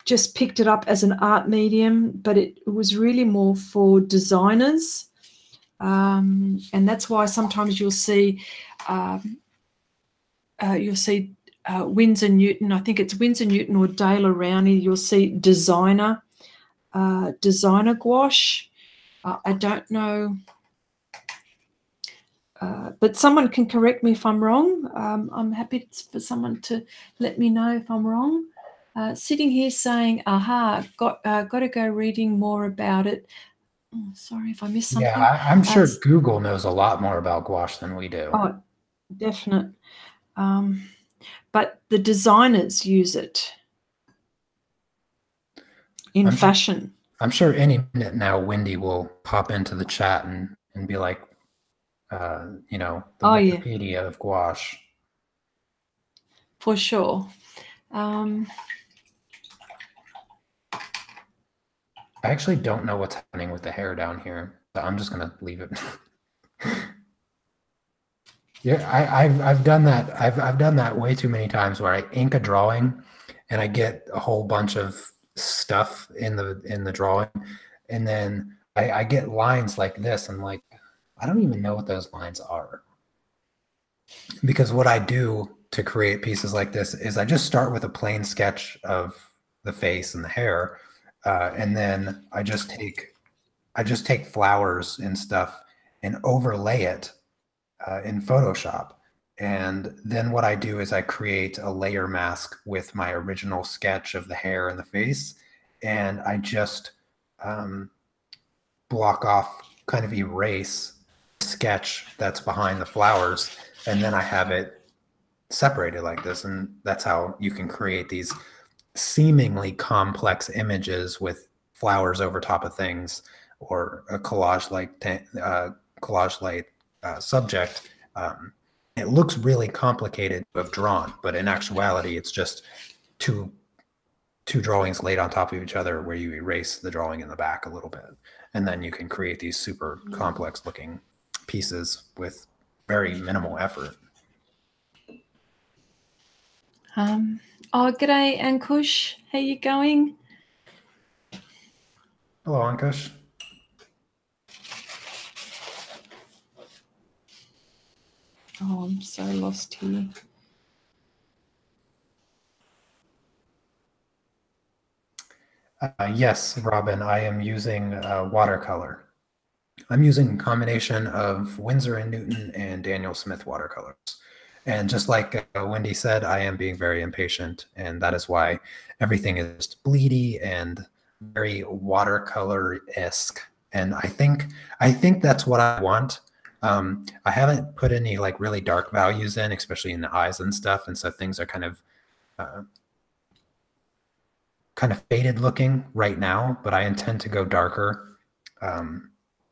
Speaker 2: just picked it up as an art medium, but it was really more for designers. And that's why sometimes you'll see Winsor Newton. I think it's Winsor Newton or Dale Rowney. You'll see designer gouache. I don't know, but someone can correct me if I'm wrong. I'm happy for someone to let me know if I'm wrong. Sitting here saying, "Aha, got to go reading more about it." Oh, sorry if I missed something.
Speaker 1: Yeah, I'm sure Google knows a lot more about gouache than we do.
Speaker 2: Oh, definite. But the designers use it in fashion.
Speaker 1: I'm sure any minute now, Wendy will pop into the chat and be like, you know, the Wikipedia of gouache.
Speaker 2: For sure.
Speaker 1: I actually don't know what's happening with the hair down here, so I'm just gonna leave it. Yeah, I've done that. I've done that way too many times where I ink a drawing, and I get a whole bunch of stuff in the drawing, and then I get lines like this. I'm like, I don't even know what those lines are, because what I do to create pieces like this is I just start with a plain sketch of the face and the hair, and then I just take flowers and stuff and overlay it in Photoshop. And then what I do is I create a layer mask with my original sketch of the hair and the face, and I just block off, kind of erase sketch that's behind the flowers, and then I have it separated like this, and that's how you can create these seemingly complex images with flowers over top of things, or a collage-like subject. It looks really complicated to have drawn, but in actuality, it's just two drawings laid on top of each other where you erase the drawing in the back a little bit, and then you can create these super complex-looking pieces with very minimal effort.
Speaker 2: Oh, g'day, Ankush. How you going?
Speaker 1: Hello, Ankush.
Speaker 2: Oh, I'm so lost here.
Speaker 1: Yes, Robin, I am using watercolor. I'm using a combination of Winsor & Newton and Daniel Smith watercolors. And just like Wendy said, I am being very impatient, and that is why everything is bleedy and very watercolor-esque. And I think that's what I want. I haven't put any like really dark values in, especially in the eyes and stuff, and so things are kind of faded looking right now, but I intend to go darker,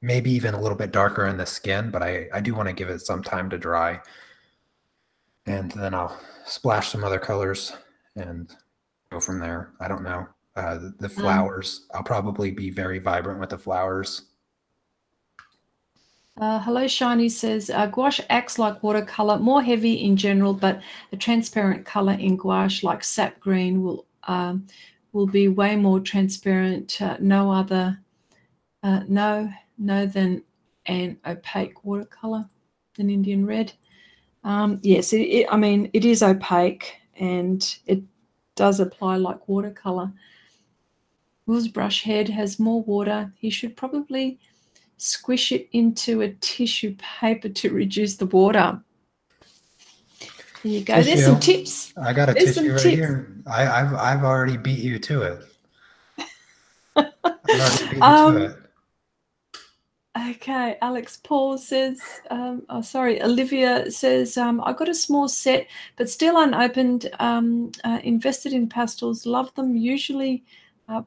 Speaker 1: maybe even a little bit darker in the skin, but I do want to give it some time to dry. And then I'll splash some other colors and go from there. I don't know. The flowers, I'll probably be very vibrant with the flowers.
Speaker 2: Hello Shiny says, gouache acts like watercolor, more heavy in general, but a transparent color in gouache like sap green will be way more transparent. No other, no than an opaque watercolor than Indian red. Yes, I mean, it is opaque and it does apply like watercolor. Will's brush head has more water. He should probably squish it into a tissue paper to reduce the water. There you go.
Speaker 1: Tissue.
Speaker 2: There's some tips.
Speaker 1: I got a
Speaker 2: There's
Speaker 1: tissue
Speaker 2: some
Speaker 1: right
Speaker 2: tips.
Speaker 1: here. I've already beat you to it. I've already beat you to it.
Speaker 2: Okay, Alex Paul says, Olivia says, I got a small set, but still unopened, invested in pastels, love them, usually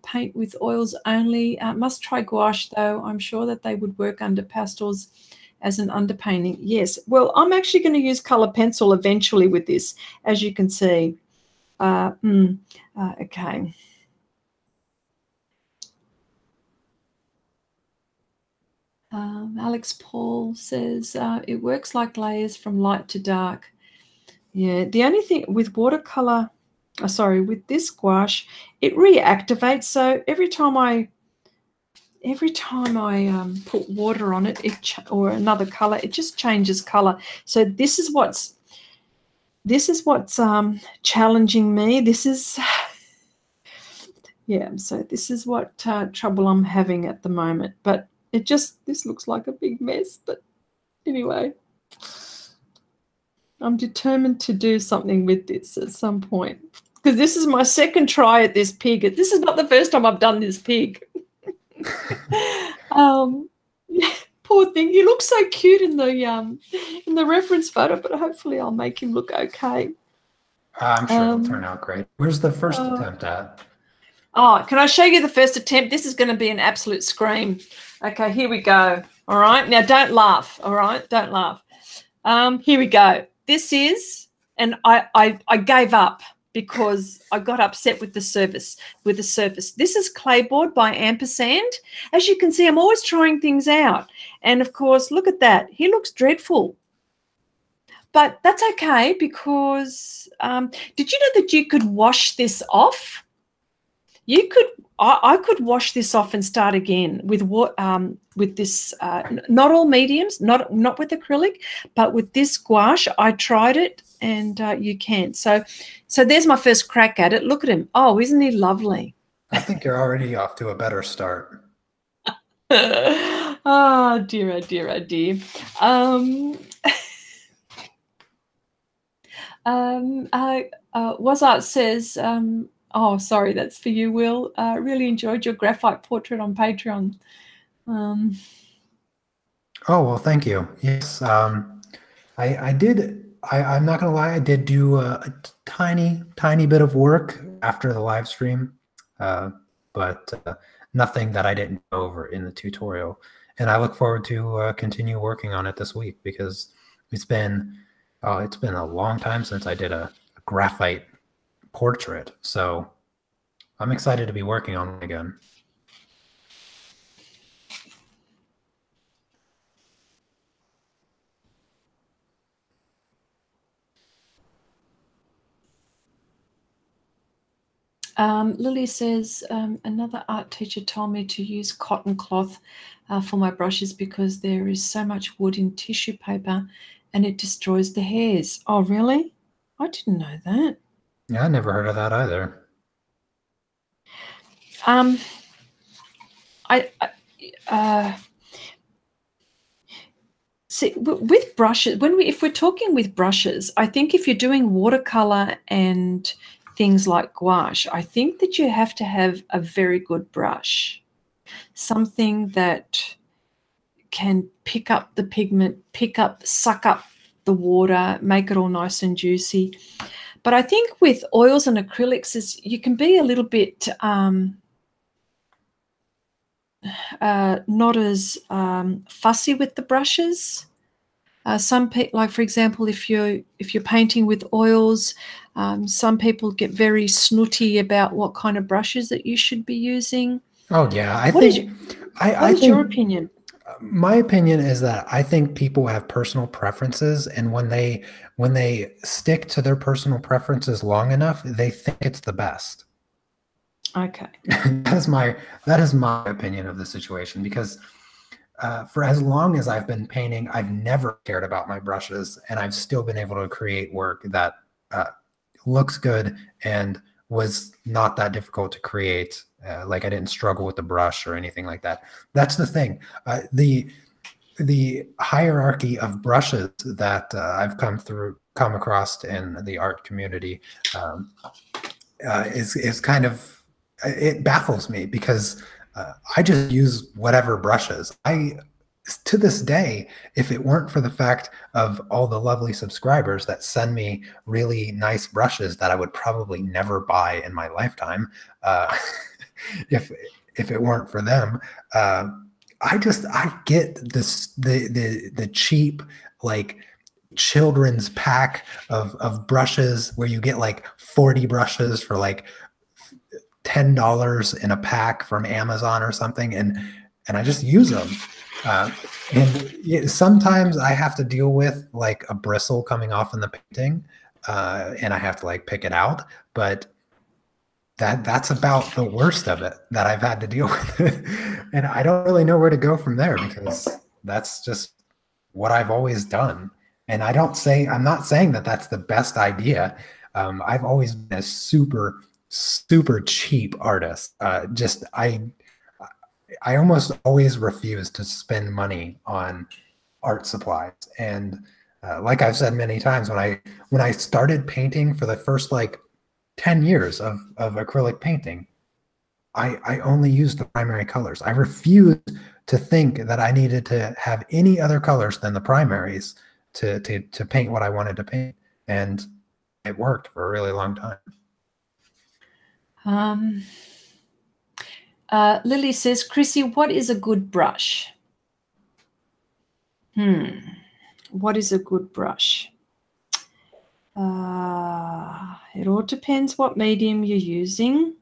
Speaker 2: paint with oils only. Must try gouache, though. I'm sure that they would work under pastels as an underpainting. Yes, well, I'm actually going to use color pencil eventually with this, as you can see. Okay. Alex Paul says, it works like layers from light to dark. Yeah, the only thing with watercolor, with this gouache, it reactivates. So every time I put water on it, or another color, it just changes color. So this is what's challenging me. This is yeah. So this is what trouble I'm having at the moment. But this looks like a big mess. But anyway, I'm determined to do something with this at some point, because this is my second try at this pig. This is not the first time I've done this pig. Poor thing. He looks so cute in the reference photo, but hopefully I'll make him look okay.
Speaker 1: I'm sure it'll turn out great. Where's the first attempt at?
Speaker 2: Oh, can I show you the first attempt? This is going to be an absolute scream. Okay, here we go. All right. Now, don't laugh. All right. Don't laugh. Here we go. This is, and I gave up because I got upset with the surface. This is Clayboard by Ampersand. As you can see, I'm always trying things out. And, of course, look at that. He looks dreadful. But that's okay, because did you know that you could wash this off? I could wash this off and start again with this, not all mediums, not with acrylic, but with this gouache. I tried it, and you can. So there's my first crack at it. Look at him. Oh, isn't he lovely?
Speaker 1: I think you're already off to a better start.
Speaker 2: Oh dear, oh dear, oh dear. Wazart says, oh, sorry, that's for you, Will. Really enjoyed your graphite portrait on Patreon.
Speaker 1: Oh, well, thank you. Yes, I did. I'm not going to lie. I did do a tiny bit of work after the live stream, but nothing that I didn't go over in the tutorial. And I look forward to continue working on it this week, because it's been a long time since I did a graphite portrait. So I'm excited to be working on it again.
Speaker 2: Lily says, another art teacher told me to use cotton cloth for my brushes because there is so much wood in tissue paper and it destroys the hairs. Oh, really? I didn't know that.
Speaker 1: Yeah, I never heard of that either.
Speaker 2: See, with brushes, if we're talking with brushes, I think if you're doing watercolor and things like gouache, I think that you have to have a very good brush, something that can pick up the pigment, suck up the water, make it all nice and juicy. But I think with oils and acrylics, you can be a little bit not as fussy with the brushes. Some people, like for example, if you're painting with oils, some people get very snooty about what kind of brushes that you should be using.
Speaker 1: Oh yeah, I
Speaker 2: what
Speaker 1: think.
Speaker 2: Is your opinion?
Speaker 1: My opinion is that I think people have personal preferences, and when they stick to their personal preferences long enough, they think it's the best.
Speaker 2: Okay.
Speaker 1: That is my opinion of the situation, because for as long as I've been painting, I've never cared about my brushes, and I've still been able to create work that looks good and was not that difficult to create. Like I didn't struggle with the brush or anything like that. That's the thing. The hierarchy of brushes that I've come across in the art community is kind of, it baffles me, because I just use whatever brushes. To this day, if it weren't for the fact of all the lovely subscribers that send me really nice brushes that I would probably never buy in my lifetime, if it weren't for them, I get this the cheap, like, children's pack of brushes where you get like 40 brushes for like $10 in a pack from Amazon or something, and I just use them. And sometimes I have to deal with like a bristle coming off in the painting, and I have to like pick it out. But that's about the worst of it that I've had to deal with. And I don't really know where to go from there, because that's just what I've always done. And I'm not saying that that's the best idea. I've always been a super, super cheap artist. I almost always refuse to spend money on art supplies. And like I've said many times, when I started painting for the first like 10 years of acrylic painting, I only used the primary colors. I refused to think that I needed to have any other colors than the primaries to paint what I wanted to paint. And it worked for a really long time.
Speaker 2: Lily says, Chrissy, what is a good brush? What is a good brush? It all depends what medium you're using.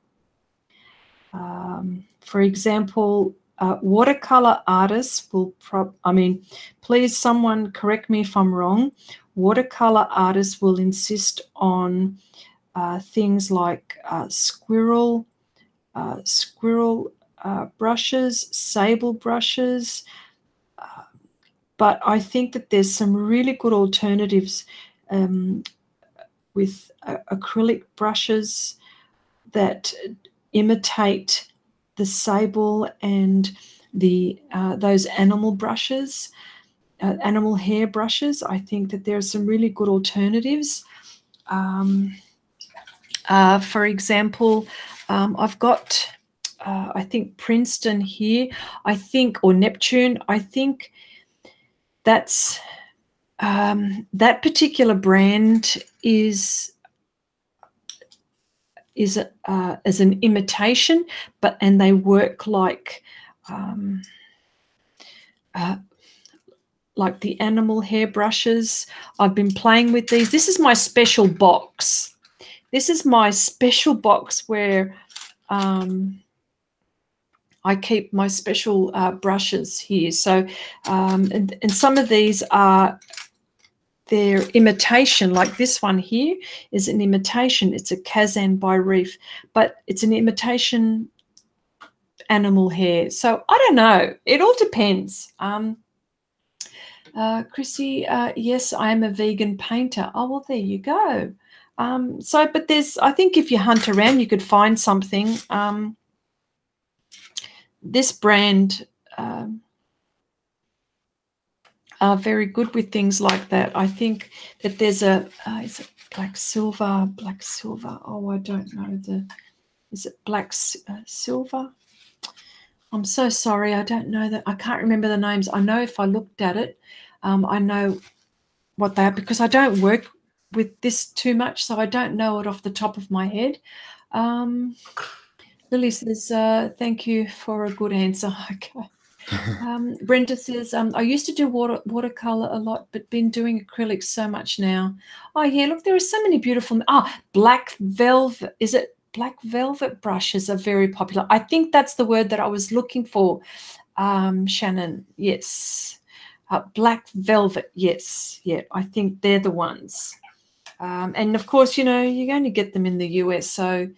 Speaker 2: For example, watercolor artists will please someone correct me if I'm wrong. Watercolor artists will insist on things like squirrel brushes, sable brushes, but I think that there's some really good alternatives with acrylic brushes that imitate the sable and the those animal brushes, animal hair brushes. I think that there are some really good alternatives. For example, I've got I think Princeton here, or Neptune. I think that's that particular brand is as an imitation, and they work like the animal hair brushes. I've been playing with these. This is my special box. This is my special box where I keep my special brushes here. So, and some of these are their imitation, like this one here is an imitation. It's a Kazan by Reef, but it's an imitation animal hair. So I don't know. It all depends. Chrissy, yes, I am a vegan painter. Oh, well, there you go. But I think if you hunt around, you could find something. This brand are very good with things like that. I think that there's is it black silver? Oh, I don't know. Is it black silver? I'm so sorry. I don't know that. I can't remember the names. I know if I looked at it, I know what they are, because I don't work with this too much, so I don't know it off the top of my head. Lily says, thank you for a good answer. Okay. Brenda says, I used to do watercolor a lot, but been doing acrylics so much now. Oh, yeah, look, there are so many beautiful. Black velvet. Is it black velvet brushes are very popular. I think that's the word that I was looking for. Shannon, yes. Black velvet, yes. Yeah, I think they're the ones. And of course, you only get them in the US, so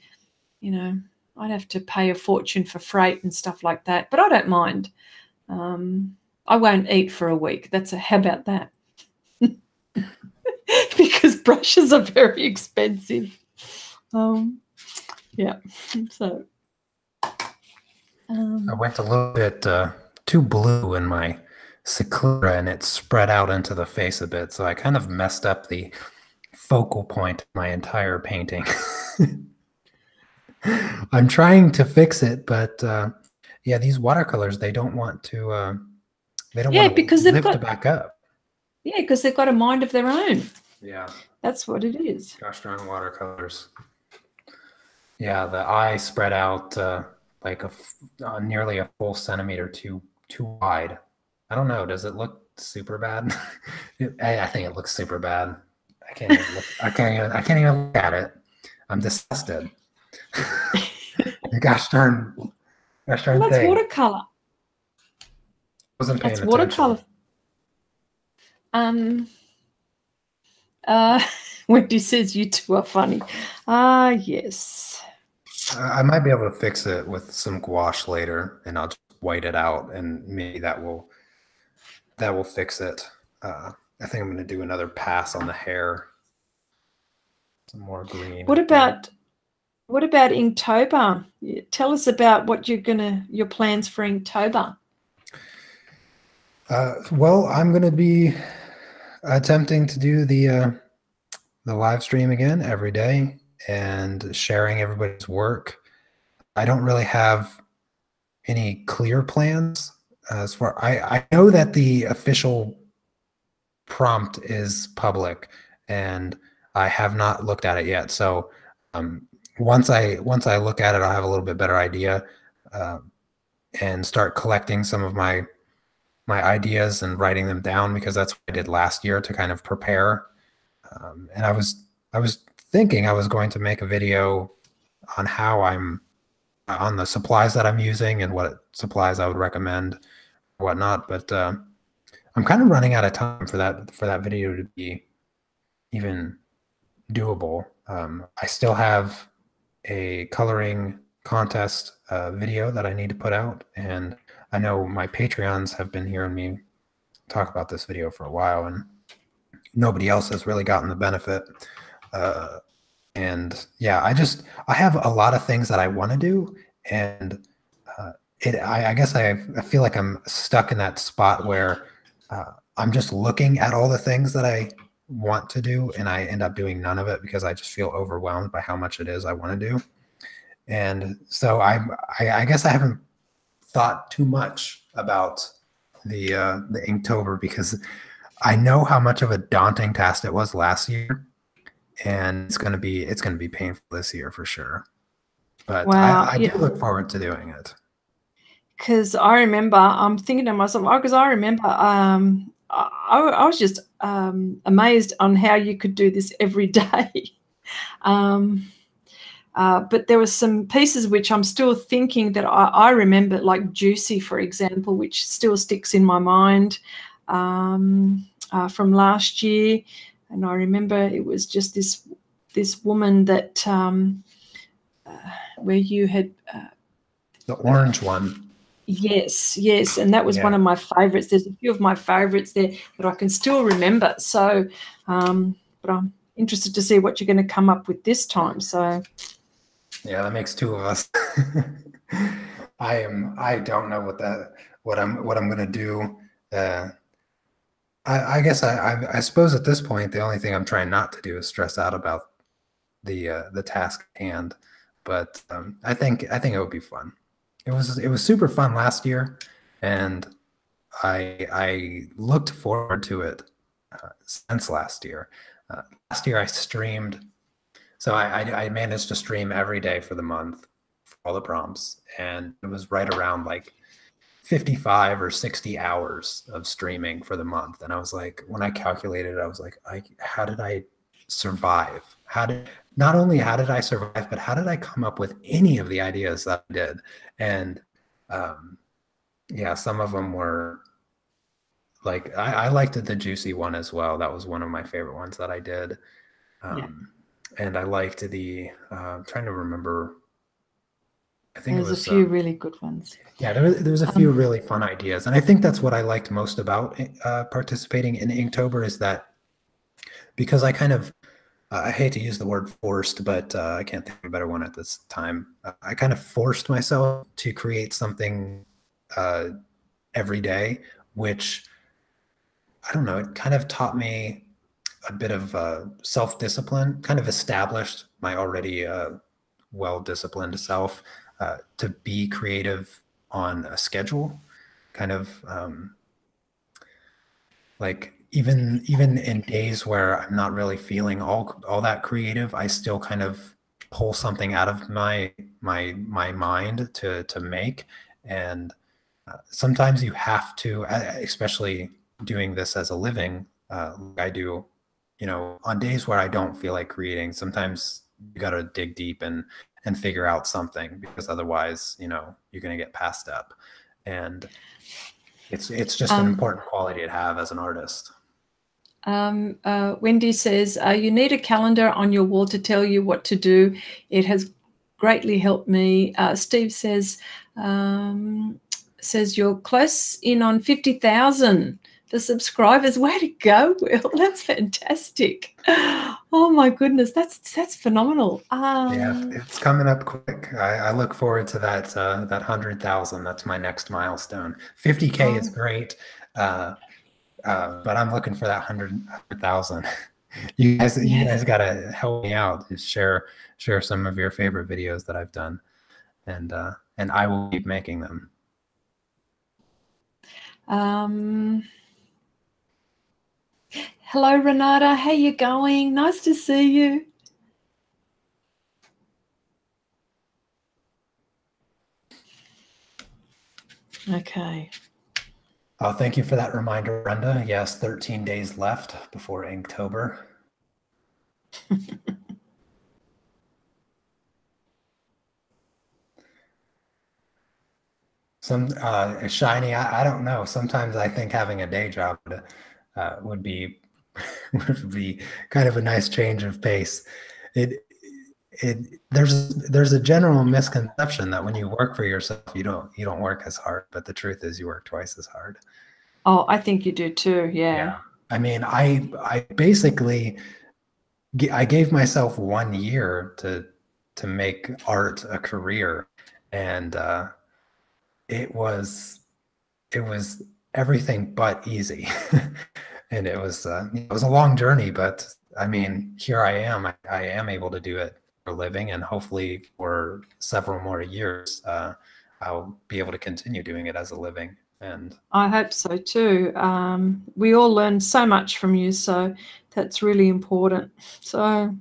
Speaker 2: I'd have to pay a fortune for freight and stuff like that, but I don't mind. I won't eat for a week. How about that? Because brushes are very expensive. Yeah. So
Speaker 1: I went a little bit too blue in my Sakura, and it spread out into the face a bit, so I kind of messed up the focal point of my entire painting. I'm trying to fix it, but yeah, these watercolors, they don't want to
Speaker 2: because they've
Speaker 1: lift back up.
Speaker 2: Yeah, because they've got a mind of their own.
Speaker 1: Yeah.
Speaker 2: That's what it is.
Speaker 1: Gosh darn watercolors. Yeah, the eye spread out like nearly a full centimeter too wide. I don't know. Does it look super bad? I think it looks super bad. I can't even look at it. I'm disgusted. Gosh darn
Speaker 2: That's
Speaker 1: thing.
Speaker 2: watercolor.
Speaker 1: Wasn't paying attention.
Speaker 2: Watercolor. Wendy says you two are funny. Yes.
Speaker 1: I might be able to fix it with some gouache later, and I'll just white it out, and maybe that will fix it. I think I'm going to do another pass on the hair. Some more green.
Speaker 2: What about Inktober? Tell us about what your plans for Inktober.
Speaker 1: Well, I'm going to be attempting to do the live stream again every day and sharing everybody's work. I don't really have any clear plans as far. I know that the official prompt is public, and I have not looked at it yet. So once I look at it, I'll have a little bit better idea and start collecting some of my ideas and writing them down, because that's what I did last year to kind of prepare. And I was thinking I was going to make a video on how I'm on the supplies that I'm using and what supplies I would recommend or whatnot. But I'm kind of running out of time for that video to be even doable. I still have a coloring contest video that I need to put out, and I know my Patreons have been hearing me talk about this video for a while, and nobody else has really gotten the benefit. And yeah, I have a lot of things that I want to do, and I guess I feel like I'm stuck in that spot where I'm just looking at all the things that I want to do, and I end up doing none of it because I just feel overwhelmed by how much it is I want to do. And so I guess I haven't thought too much about the Inktober, because I know how much of a daunting task it was last year, and it's gonna be painful this year for sure. But wow, I do look forward to doing it.
Speaker 2: Because I remember, I'm thinking to myself, because I remember I was just amazed on how you could do this every day. But there were some pieces which I'm still thinking that I remember, like Juicy, for example, which still sticks in my mind from last year. And I remember it was just this woman that where you had
Speaker 1: the orange one.
Speaker 2: Yes, and that was one of my favorites. There's a few of my favorites there that I can still remember. So, but I'm interested to see what you're going to come up with this time. So,
Speaker 1: yeah, that makes two of us. I don't know what I'm going to do. I guess I suppose at this point the only thing I'm trying not to do is stress out about the task at hand. But I think it would be fun. It was super fun last year, and I looked forward to it since last year. Last year I streamed, so I managed to stream every day for the month for all the prompts, and it was right around like 55 or 60 hours of streaming for the month. And I was like, when I calculated it, I was like, how did I survive? Not only how did I survive, but how did I come up with any of the ideas that I did? And Yeah, some of them were like I liked the juicy one as well. That was one of my favorite ones that I did.
Speaker 2: Yeah.
Speaker 1: And I liked the I'm trying to remember. I think it
Speaker 2: There's a
Speaker 1: was
Speaker 2: few really good ones.
Speaker 1: yeah, there was a few really fun ideas, and I think that's what I liked most about participating in Inktober is that because I kind of I hate to use the word forced, but I can't think of a better one at this time. I kind of forced myself to create something uh, every day, which I don't know, it kind of taught me a bit of self-discipline, kind of established my already well-disciplined self to be creative on a schedule, kind of like even in days where I'm not really feeling all that creative, I still kind of pull something out of my mind to make. And sometimes you have to, especially doing this as a living, like I do, on days where I don't feel like creating, sometimes you got to dig deep and figure out something because otherwise, you're going to get passed up. And it's just an important quality to have as an artist.
Speaker 2: Wendy says, you need a calendar on your wall to tell you what to do. It has greatly helped me. Steve says you're close in on 50,000 for subscribers. Way to go, Will. That's fantastic. Oh my goodness, that's phenomenal.
Speaker 1: Yeah, it's coming up quick. I look forward to that 100,000. That's my next milestone. 50K is great. But I'm looking for that 100,000. You guys got to help me out. Just share some of your favorite videos that I've done, and I will keep making them.
Speaker 2: Hello, Renata. How you going? Nice to see you. Okay.
Speaker 1: Oh, thank you for that reminder, Brenda. Yes, 13 days left before Inktober. Some shiny. I don't know. Sometimes I think having a day job would be would be kind of a nice change of pace. There's a general misconception that when you work for yourself, you don't work as hard, but the truth is you work twice as hard.
Speaker 2: Oh, I think you do too. Yeah.
Speaker 1: I mean, I basically I gave myself 1 year to make art a career, and it was everything but easy. And it was a long journey, but I mean, here I am. I am able to do it for a living, and hopefully for several more years, I'll be able to continue doing it as a living. And
Speaker 2: I hope so too. We all learn so much from you, so that's really important. So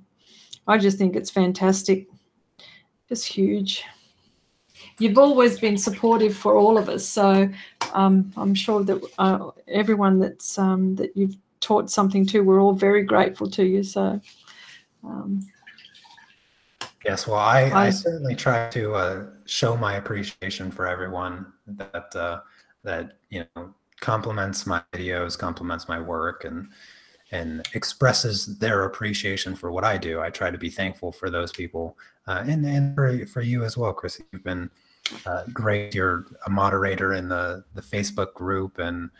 Speaker 2: I just think it's fantastic. Just huge. You've always been supportive for all of us, so I'm sure that everyone that you've taught something to, we're all very grateful to you. So
Speaker 1: yes, well, I certainly try to show my appreciation for everyone that compliments my videos, compliments my work, and expresses their appreciation for what I do. I try to be thankful for those people, and for you as well, Chrissy. You've been great. You're a moderator in the Facebook group, and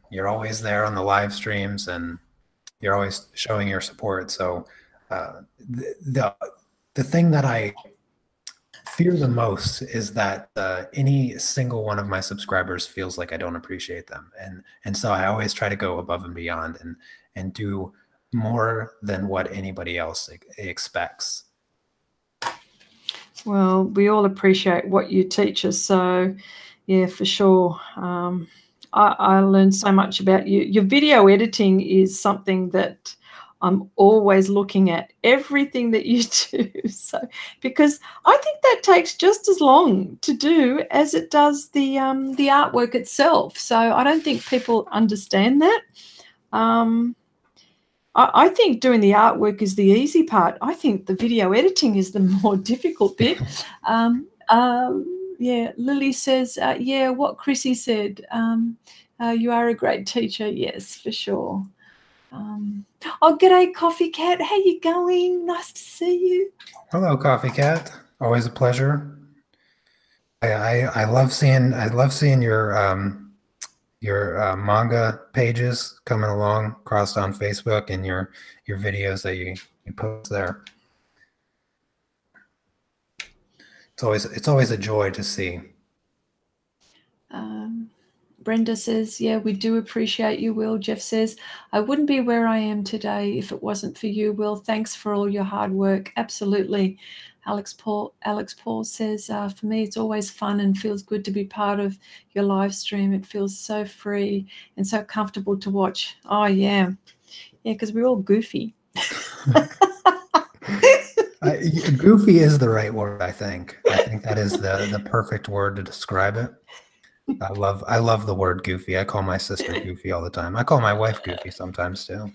Speaker 1: you're always there on the live streams, and you're always showing your support. So the thing that I fear the most is that any single one of my subscribers feels like I don't appreciate them, and so I always try to go above and beyond and do more than what anybody else expects.
Speaker 2: Well, we all appreciate what you teach us. So, yeah, for sure. I learned so much about you. Your video editing is something that I'm always looking at, everything that you do. So, because I think that takes just as long to do as it does the artwork itself. So I don't think people understand that. I think doing the artwork is the easy part. I think the video editing is the more difficult bit. Yeah, Lily says, yeah, what Chrissy said. You are a great teacher. Yes, for sure. Oh, g'day, Coffee Cat. How you going? Nice to see you.
Speaker 1: Hello, Coffee Cat. Always a pleasure. I love seeing your manga pages coming along across on Facebook and your videos that you post there. It's always a joy to see.
Speaker 2: Brenda says, yeah, we do appreciate you, Will. Jeff says, I wouldn't be where I am today if it wasn't for you, Will. Thanks for all your hard work. Absolutely. Alex Paul says, for me, it's always fun and feels good to be part of your live stream. It feels so free and so comfortable to watch. Oh, yeah. Yeah, because we're all goofy.
Speaker 1: Goofy is the right word, I think. I think that is the perfect word to describe it. I love the word goofy. I call my sister Goofy all the time. I call my wife Goofy sometimes too.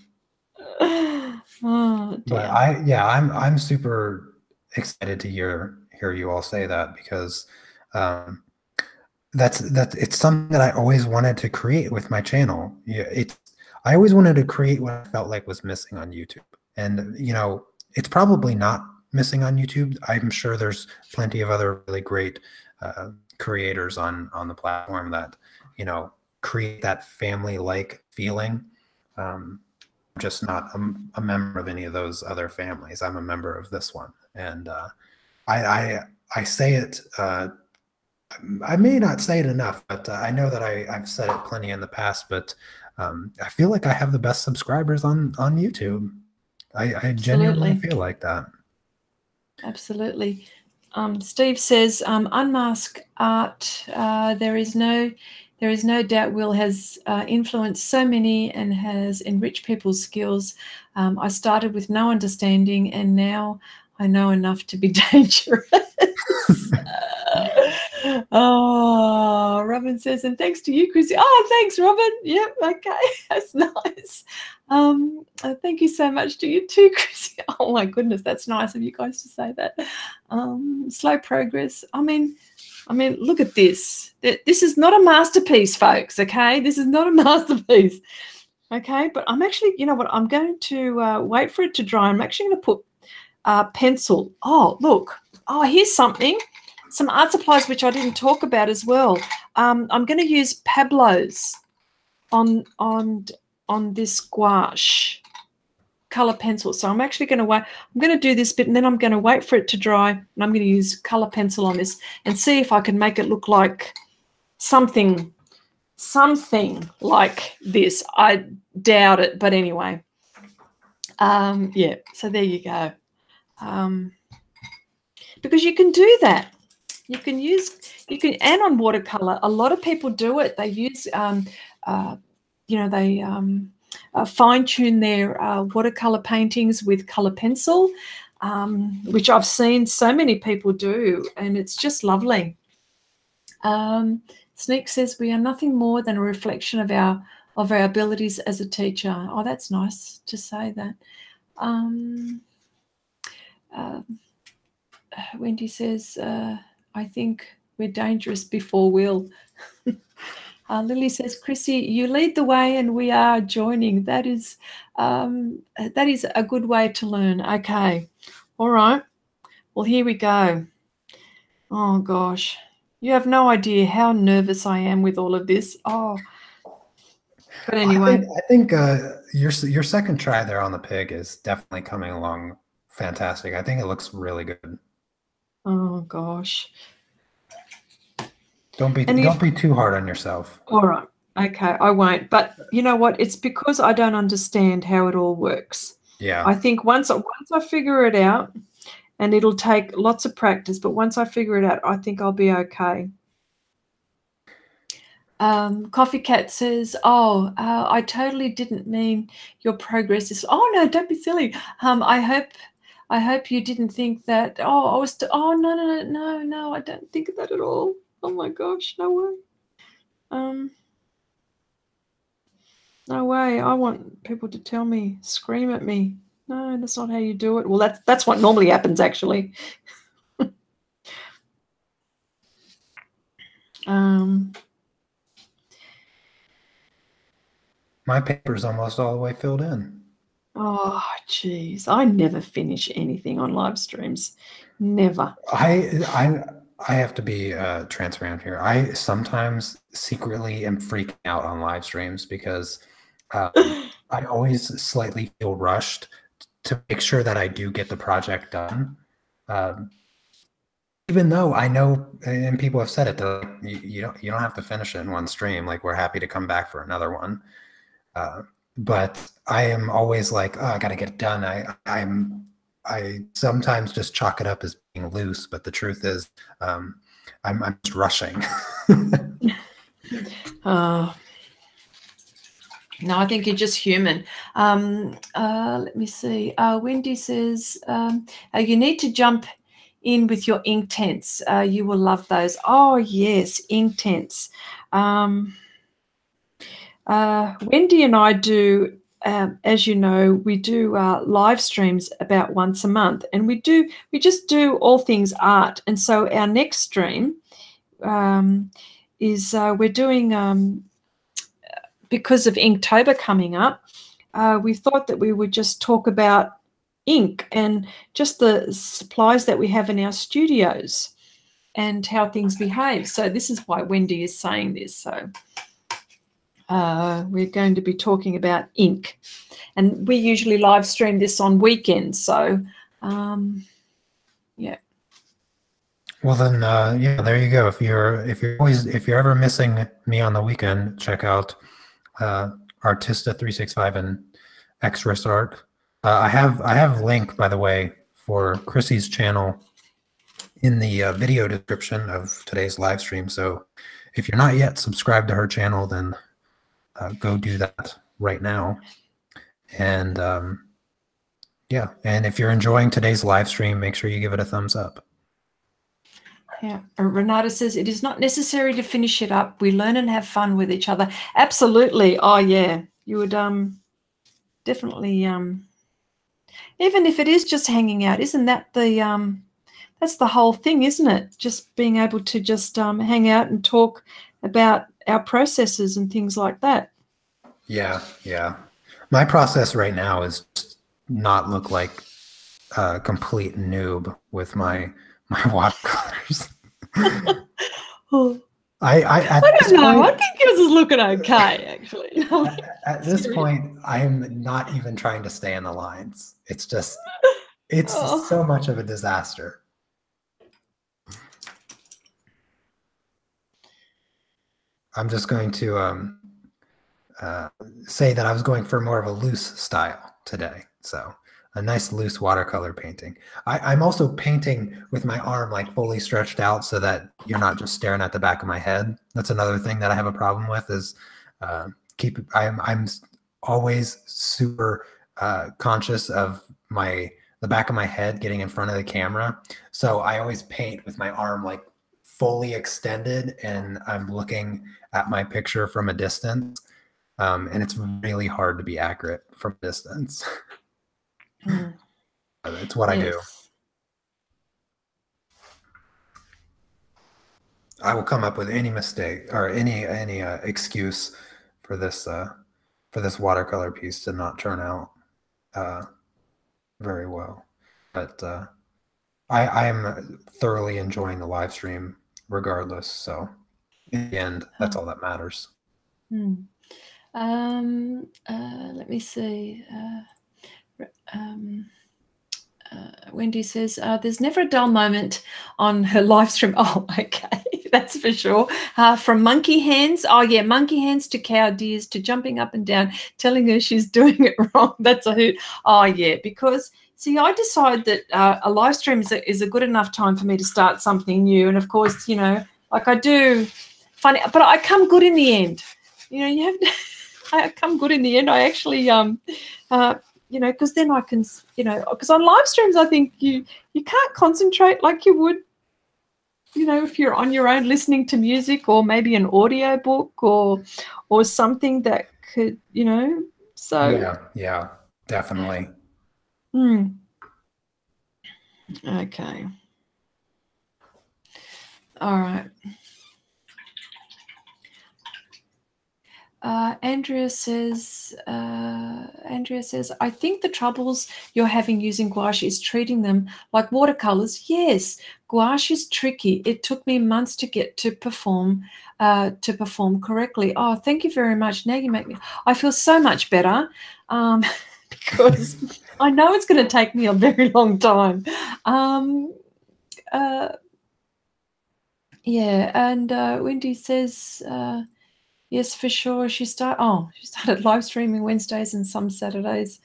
Speaker 2: Oh,
Speaker 1: but I'm super excited to hear you all say that, because that's it's something that I always wanted to create with my channel. Yeah, I always wanted to create what I felt like was missing on YouTube. And it's probably not missing on YouTube. I'm sure there's plenty of other really great creators on the platform that create that family-like feeling. I'm just not a member of any of those other families. I'm a member of this one, and I say it. I may not say it enough, but I know that I've said it plenty in the past. But I feel like I have the best subscribers on YouTube. I genuinely feel like that.
Speaker 2: Absolutely. Steve says, unmask art. There is no doubt Will has influenced so many and has enriched people's skills. I started with no understanding, and now I know enough to be dangerous. Oh, Robin says, and thanks to you, Chrissy. Oh, thanks, Robin. Yep, okay, that's nice. Thank you so much to you too, Chrissy. Oh my goodness, that's nice of you guys to say that. Slow progress. I mean, look at this. This is not a masterpiece, folks. Okay, this is not a masterpiece. Okay, but I'm actually, you know what? I'm going to wait for it to dry. I'm actually going to put pencil. Oh, look. Oh, here's something. Some art supplies which I didn't talk about as well. I'm going to use Pablo's on this gouache color pencil. So I'm actually going to wait. I'm going to do this bit, and then I'm going to wait for it to dry, and I'm going to use color pencil on this and see if I can make it look like something like this. I doubt it, but anyway. Yeah, so there you go. Because you can do that. You can, and on watercolor, a lot of people do it. They use, they fine-tune their watercolor paintings with color pencil, which I've seen so many people do, and it's just lovely. Sneak says, we are nothing more than a reflection of our abilities as a teacher. Oh, that's nice to say that. Wendy says, I think we're dangerous before Will. Lily says, Chrissy, you lead the way and we are joining. That is a good way to learn. Okay. All right. Well, here we go. Oh, gosh. You have no idea how nervous I am with all of this. Oh. But anyway.
Speaker 1: I think your second try there on the pig is definitely coming along fantastic. I think it looks really good.
Speaker 2: Oh, gosh.
Speaker 1: Don't be too hard on yourself.
Speaker 2: All right. Okay, I won't. But you know what? It's because I don't understand how it all works.
Speaker 1: Yeah.
Speaker 2: I think once I figure it out, and it'll take lots of practice, but once I figure it out, I think I'll be okay. Coffee Cat says, oh, I totally didn't mean your progress is, oh, no, don't be silly. I hope you didn't think that, no, I don't think of that at all. Oh my gosh, no way. No way. I want people to tell me, scream at me. No, that's not how you do it. Well, that's what normally happens, actually.
Speaker 1: My paper's almost all the way filled in.
Speaker 2: Oh, geez. I never finish anything on live streams. Never.
Speaker 1: I have to be transparent here. I sometimes secretly am freaking out on live streams because I always slightly feel rushed to make sure that I do get the project done. Even though I know, and people have said it, that you don't have to finish it in one stream. Like, we're happy to come back for another one. But I am always like, oh, I got to get it done. I sometimes just chalk it up as being loose, but the truth is, I'm just rushing.
Speaker 2: No, I think you're just human. Let me see. Wendy says, you need to jump in with your ink tents. You will love those. Oh, yes, ink tents. Wendy and I do, as you know, we do live streams about once a month, and we just do all things art. And so our next stream is we're doing, because of Inktober coming up, we thought that we would just talk about ink and just the supplies that we have in our studios and how things behave. So this is why Wendy is saying this. So we're going to be talking about ink, and we usually live stream this on weekends. So, yeah.
Speaker 1: Well then, yeah, there you go. If you're ever missing me on the weekend, check out Artista365 and XrissArt. I have a link, by the way, for Chrissy's channel in the video description of today's live stream. So if you're not yet subscribed to her channel, then go do that right now. And yeah, and if you're enjoying today's live stream, make sure you give it a thumbs up.
Speaker 2: Yeah, Renata says it is not necessary to finish it up. We learn and have fun with each other. Absolutely. Oh yeah, you would definitely even if it is just hanging out, isn't that the that's the whole thing, isn't it? Just being able to just hang out and talk about our processes and things like that.
Speaker 1: Yeah, yeah. My process right now is just not look like a complete noob with my watercolors.
Speaker 2: Oh.
Speaker 1: I
Speaker 2: don't know. I think yours is looking okay, actually.
Speaker 1: At this point, I am not even trying to stay in the lines. It's just, it's so much of a disaster. I'm just going to say that I was going for more of a loose style today. So a nice loose watercolor painting. I'm also painting with my arm like fully stretched out so that you're not just staring at the back of my head. That's another thing that I have a problem with is I'm always super conscious of the back of my head getting in front of the camera. So I always paint with my arm like fully extended and I'm looking at my picture from a distance. And it's really hard to be accurate from a distance. It's what I do. I will come up with any mistake or any excuse for this watercolor piece to not turn out very well. But I am thoroughly enjoying the live stream regardless. So in the end, that's all that matters.
Speaker 2: Let me see. Wendy says, there's never a dull moment on her live stream. Oh, okay, that's for sure. From monkey hands, oh yeah, monkey hands to cow deers to jumping up and down, telling her she's doing it wrong. That's a hoot. Oh yeah, because see, I decide that a live stream is a good enough time for me to start something new. And of course, you know, like I do funny, but I come good in the end. You know, you have to, I come good in the end. I actually, you know, because then I can, you know, because on live streams, I think you can't concentrate like you would, you know, if you're on your own listening to music or maybe an audio book or something that could, you know, so.
Speaker 1: Yeah, definitely.
Speaker 2: Okay. All right. Andrea says, I think the troubles you're having using gouache is treating them like watercolors. Yes, gouache is tricky. It took me months to get to perform correctly. Oh, thank you very much. Now you make me, I feel so much better, because I know it's going to take me a very long time. Yeah, and Wendy says, yes, for sure. She started live streaming Wednesdays and some Saturdays.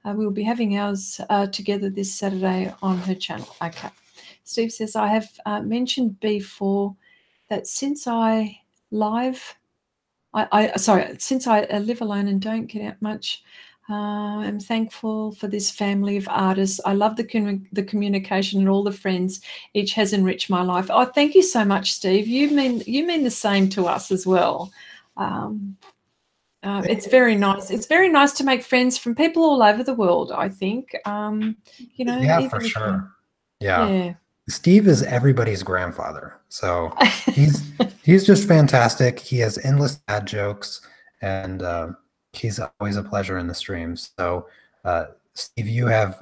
Speaker 2: We'll be having ours together this Saturday on her channel. Okay. Steve says, I have mentioned before that since I live alone and don't get out much, I'm thankful for this family of artists. I love the communication and all the friends. Each has enriched my life. Oh, thank you so much, Steve. You mean the same to us as well. It's very nice. It's very nice to make friends from people all over the world, I think.
Speaker 1: Yeah,
Speaker 2: even
Speaker 1: for
Speaker 2: if
Speaker 1: sure. Yeah.
Speaker 2: Yeah.
Speaker 1: Steve is everybody's grandfather. So he's just fantastic. He has endless dad jokes, and he's always a pleasure in the streams. So Steve, you have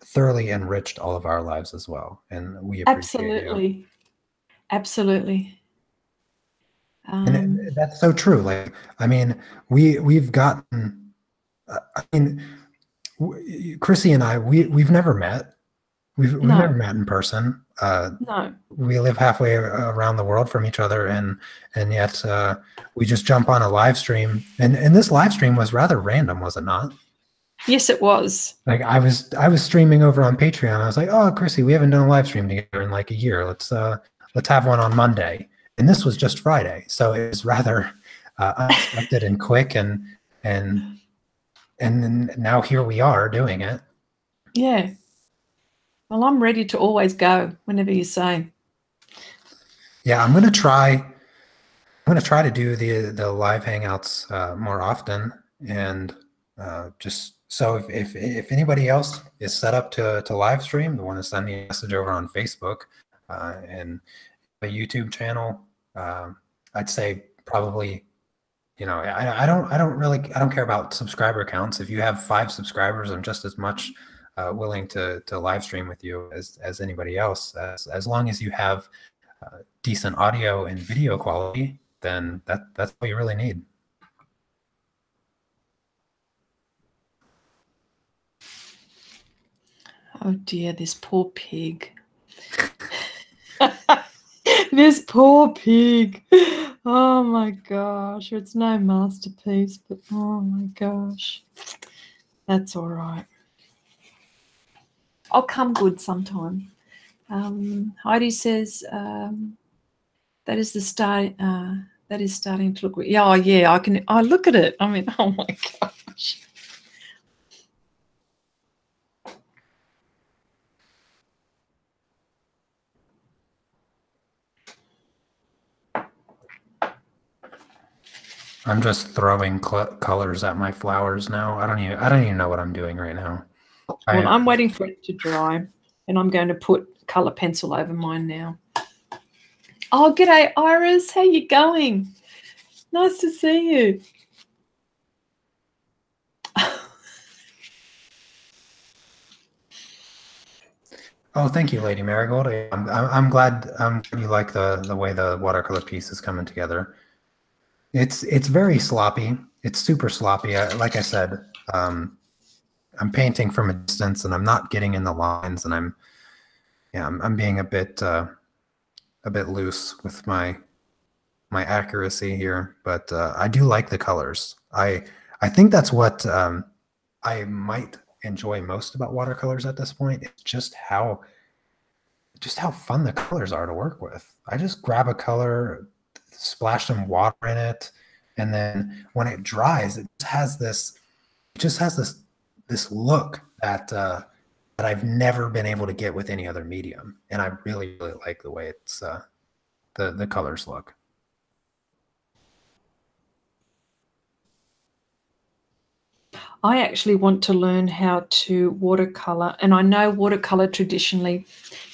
Speaker 1: thoroughly enriched all of our lives as well, and we appreciate you.
Speaker 2: Absolutely.
Speaker 1: And that's so true. Like, I mean, we've gotten, I mean, Chrissy and I, we've never met. We've never met in person.
Speaker 2: No.
Speaker 1: We live halfway around the world from each other, and yet we just jump on a live stream. And this live stream was rather random, was it not?
Speaker 2: Yes, it was.
Speaker 1: Like I was streaming over on Patreon. I was like, oh, Chrissy, we haven't done a live stream together in like a year. Let's have one on Monday. And this was just Friday, so it was rather unexpected and quick, and then now here we are doing it.
Speaker 2: Yeah. Well, I'm ready to always go whenever you say.
Speaker 1: Yeah, I'm gonna try to do the live hangouts more often, and just so if anybody else is set up to live stream, they want to send me a message over on Facebook and a YouTube channel. I'd say probably, I don't care about subscriber counts. If you have 5 subscribers, I'm just as much willing to live stream with you as anybody else, as long as you have decent audio and video quality, then that's what you really need.
Speaker 2: Oh dear, this poor pig. This poor pig. Oh my gosh, it's no masterpiece, but oh my gosh. That's all right. I'll come good sometime. Heidi says that is starting to look. Yeah, I can. I look at it. I mean, oh my gosh.
Speaker 1: I'm just throwing colors at my flowers now. I don't even know what I'm doing right now.
Speaker 2: Well, I'm waiting for it to dry, and I'm going to put color pencil over mine now. Oh, g'day, Iris. How you going? Nice to see you.
Speaker 1: Oh, thank you, Lady Marigold. I'm glad you like the way the watercolor piece is coming together. It's very sloppy. It's super sloppy. Like I said, I'm painting from a distance, and I'm not getting in the lines, and I'm being a bit loose with my accuracy here. But I do like the colors. I think that's what I might enjoy most about watercolors at this point. It's just how fun the colors are to work with. I just grab a color, splash some water in it, and then when it dries, it just has this look that I've never been able to get with any other medium, and I really, really like the way it's the colors look.
Speaker 2: I actually want to learn how to watercolor, and I know watercolor traditionally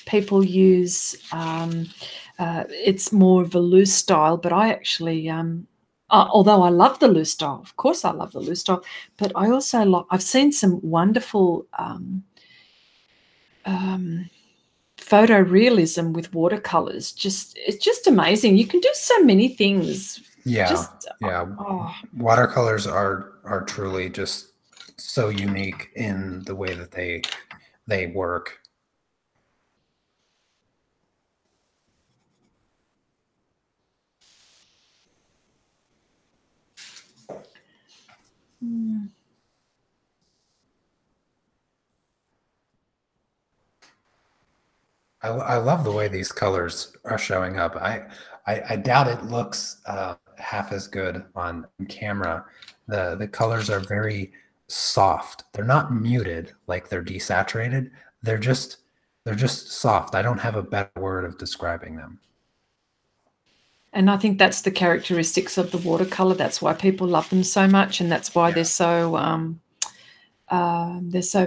Speaker 2: people use it's more of a loose style, but I actually although I love the loose style. Of course I love the loose style, but I also I've seen some wonderful photorealism with watercolors. It's just amazing. You can do so many things.
Speaker 1: Yeah, watercolors are truly just so unique in the way that they work. I love the way these colors are showing up. I doubt it looks half as good on camera. The colors are very soft. They're not muted like they're desaturated. They're just soft. I don't have a better word of describing them.
Speaker 2: And I think that's the characteristics of the watercolor. That's why people love them so much, and that's why they're so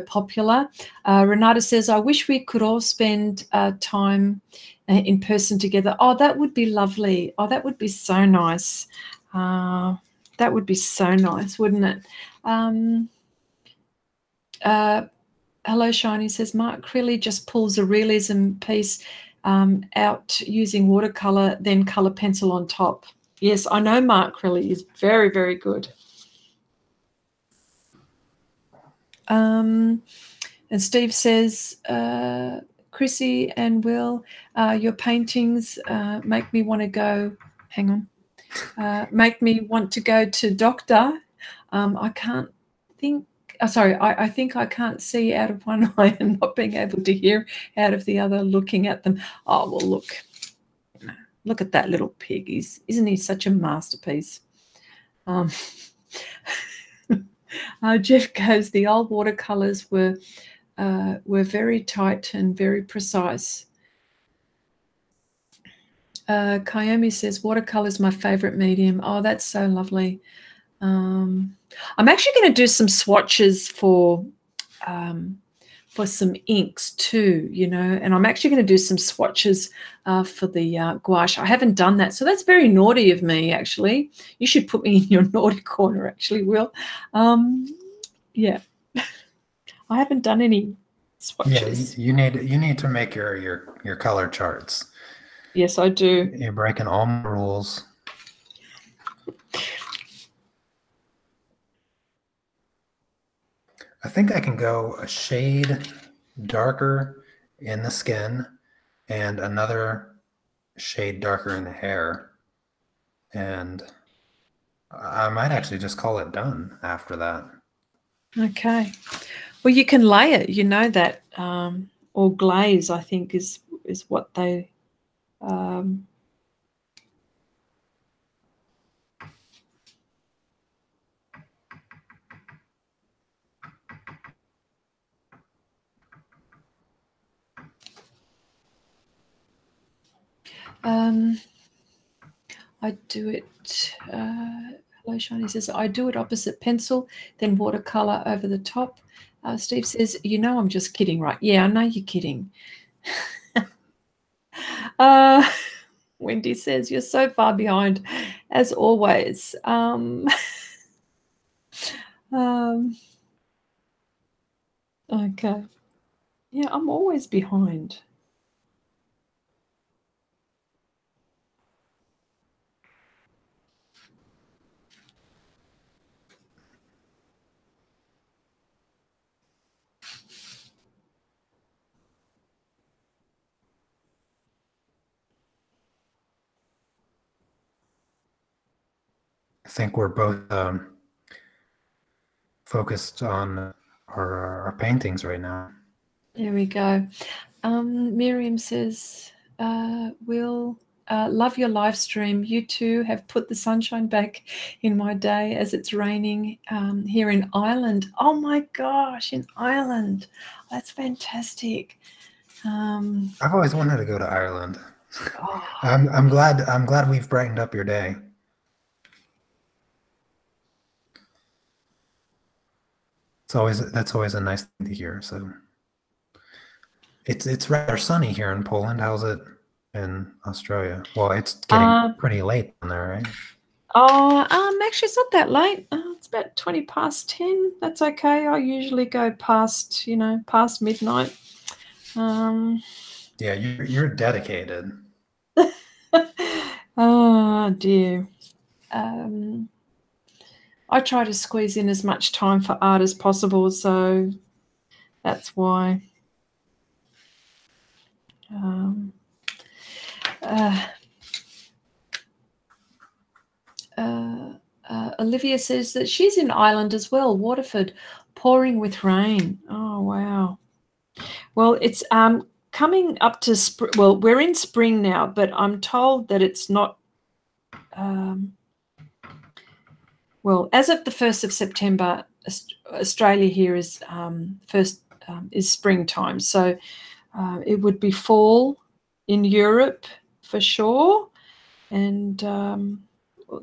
Speaker 2: popular. Renata says, I wish we could all spend time in person together. Oh, that would be lovely. Oh, that would be so nice. That would be so nice, wouldn't it? Hello, Shiny says, Mark Crilly just pulls a realism piece out using watercolor, then color pencil on top. Yes, I know Mark Crilly is very, very good. And Steve says, Chrissy and Will, your paintings make me want to go, hang on, make me want to go to doctor. I can't think, I think I can't see out of one eye and not being able to hear out of the other looking at them. Oh, well, look at that little pig. Isn't he such a masterpiece? Jeff goes, the old watercolors were very tight and very precise. Kayomi says, watercolor is my favorite medium. Oh, that's so lovely. I'm actually going to do some swatches for some inks too, you know, and I'm actually going to do some swatches for the gouache. I haven't done that, so that's very naughty of me, actually. You should put me in your naughty corner, actually, Will. Yeah, I haven't done any swatches.
Speaker 1: Yeah, you need to make your color charts.
Speaker 2: Yes, I do.
Speaker 1: You're breaking all my rules. I think I can go a shade darker in the skin and another shade darker in the hair. And I might actually just call it done after that.
Speaker 2: Okay. Well, you can layer, you know that, or glaze, I think, is what they... I do it, hello, Shani says, I do it opposite pencil, then watercolor over the top. Steve says, you know I'm just kidding, right? Yeah, I know you're kidding. Wendy says, you're so far behind, as always. Okay. Yeah, I'm always behind.
Speaker 1: I think we're both focused on our paintings right now.
Speaker 2: There we go. Miriam says, Will, love your live stream. You too have put the sunshine back in my day as it's raining here in Ireland. Oh my gosh, in Ireland. That's fantastic.
Speaker 1: I've always wanted to go to Ireland.
Speaker 2: Oh.
Speaker 1: I'm glad we've brightened up your day. That's always a nice thing to hear. So it's rather sunny here in Poland. How's it in Australia? Well, it's getting pretty late down there, right?
Speaker 2: Oh, actually, it's not that late. It's about 20 past 10. That's okay. I usually go past, past midnight.
Speaker 1: Yeah, you're dedicated.
Speaker 2: Oh dear. I try to squeeze in as much time for art as possible, so that's why. Olivia says that she's in Ireland as well, Waterford, pouring with rain. Oh, wow. Well, it's coming up to spring. Well, we're in spring now, but I'm told that it's not. Well, as of the 1st of September, Australia here is is springtime. So it would be fall in Europe for sure, and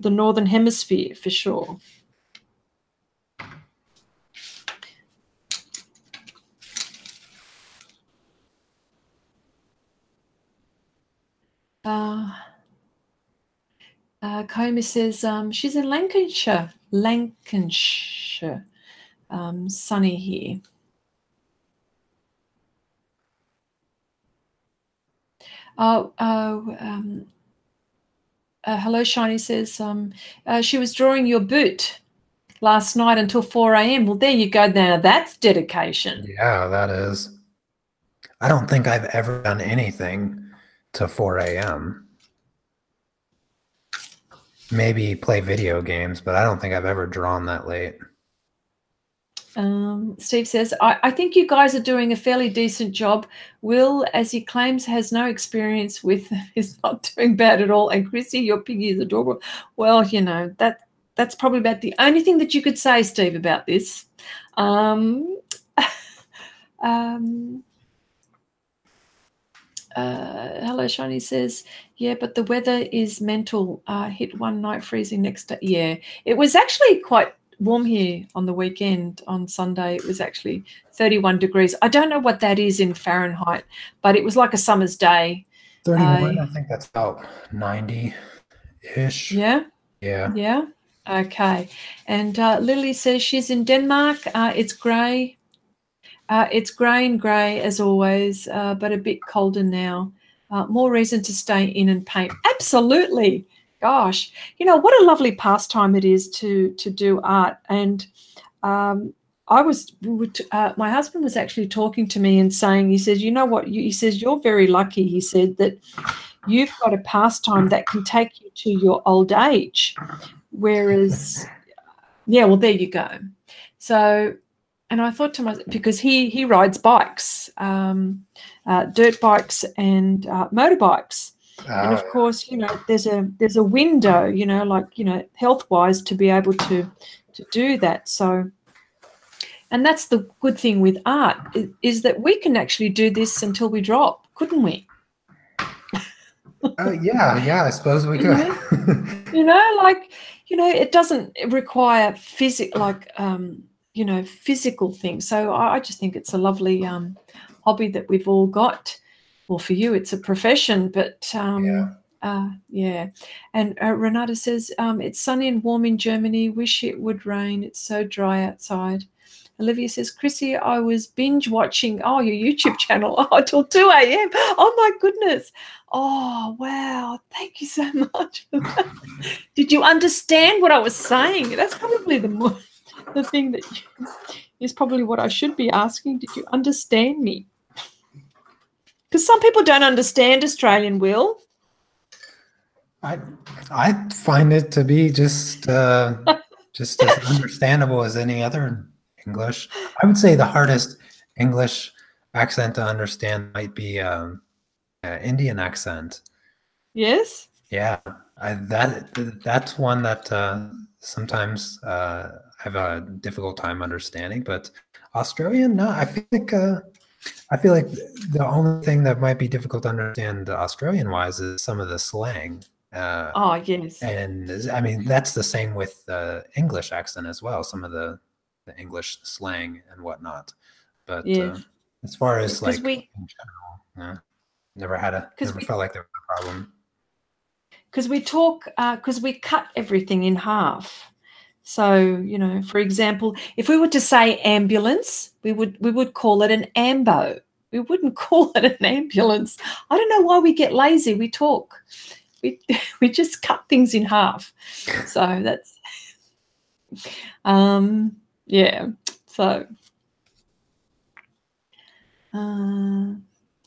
Speaker 2: the Northern Hemisphere for sure. Comey says she's in Lancashire. Sunny here. Hello, Shiny says she was drawing your boot last night until 4 a.m. Well, there you go. Now that's dedication.
Speaker 1: Yeah, that is. I don't think I've ever done anything to 4 a.m. Maybe play video games, but I don't think I've ever drawn that late.
Speaker 2: Steve says, I think you guys are doing a fairly decent job. Will, as he claims, has no experience with, is not doing bad at all. And Chrissy, your piggy is adorable. Well, that's probably about the only thing that you could say, Steve, about this. Hello, Shiny says, yeah, but the weather is mental. Hit one night freezing next day. Yeah, it was actually quite warm here on the weekend. On Sunday, it was actually 31 degrees. I don't know what that is in Fahrenheit, but it was like a summer's day.
Speaker 1: 31, I think that's about 90-ish.
Speaker 2: Yeah?
Speaker 1: Yeah.
Speaker 2: Yeah? Okay. And Lily says she's in Denmark. It's grey. It's grey and grey as always, but a bit colder now. More reason to stay in and paint. Absolutely. Gosh, what a lovely pastime it is to do art. And my husband was actually talking to me and saying, he says, you know what? He says, you're very lucky. He said that you've got a pastime that can take you to your old age. Whereas, yeah, well, there you go. So, and I thought to myself, because he rides bikes, dirt bikes and motorbikes. And of course, there's a window, health-wise to be able to do that. So, and that's the good thing with art is that we can actually do this until we drop, couldn't we?
Speaker 1: Yeah, I suppose we could.
Speaker 2: It doesn't require physical things. So I just think it's a lovely hobby that we've all got. Well, for you, it's a profession, but yeah. And Renata says, it's sunny and warm in Germany. Wish it would rain. It's so dry outside. Olivia says, Chrissy, I was binge watching, your YouTube channel, till 2 a.m. Oh, my goodness. Oh, wow. Thank you so much for that. Did you understand what I was saying? That's probably the thing that is probably what I should be asking. Did you understand me? Because some people don't understand Australian, Will.
Speaker 1: I find it to be just as understandable as any other English. I would say the hardest English accent to understand might be Indian accent.
Speaker 2: Yes.
Speaker 1: Yeah, that's one that sometimes I have a difficult time understanding. But Australian, no, I feel like the only thing that might be difficult to understand Australian-wise is some of the slang.
Speaker 2: Yes.
Speaker 1: And I mean, that's the same with the English accent as well, some of the English slang and whatnot. But as far as in general, never felt like there was a problem.
Speaker 2: because we talk, because we cut everything in half. So, you know, for example, if we were to say ambulance, we would call it an ambo. We wouldn't call it an ambulance. I don't know why we get lazy. We talk. We just cut things in half. So that's yeah. So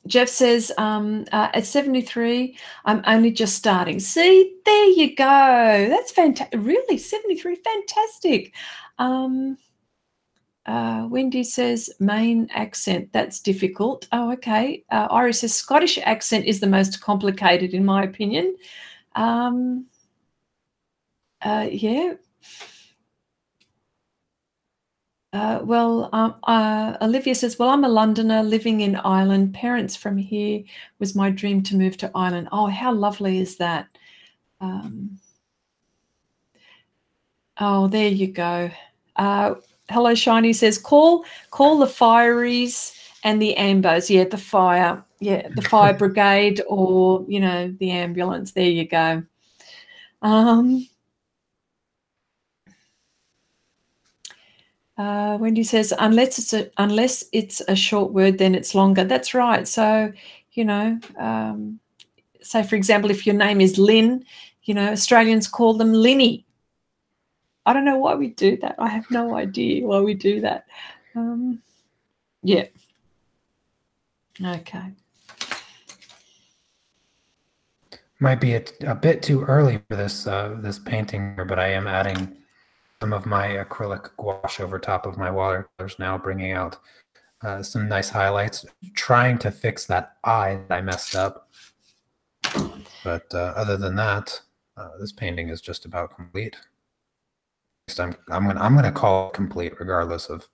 Speaker 2: Jeff says, at 73, I'm only just starting. See, there you go. That's fantastic. Really, 73, fantastic. Wendy says, Maine accent, that's difficult. Oh, okay. Iris says, Scottish accent is the most complicated, in my opinion. Yeah. Olivia says, well, I'm a Londoner living in Ireland. Parents from here was my dream to move to Ireland. Oh, how lovely is that? Oh, there you go. Hello, Shiny says, call the fireys and the ambos. Yeah, the fire brigade, or, you know, the ambulance. There you go. Wendy says, unless it's a short word, then it's longer. That's right. So, you know, say, for example, if your name is Lynn, you know, Australians call them Linny. I don't know why we do that. I have no idea why we do that. Yeah. Okay.
Speaker 1: Might be a bit too early for this this painting, but I am adding some of my acrylic gouache over top of my watercolors now, bringing out some nice highlights, trying to fix that eye that I messed up. But other than that, this painting is just about complete. I'm gonna call it complete regardless of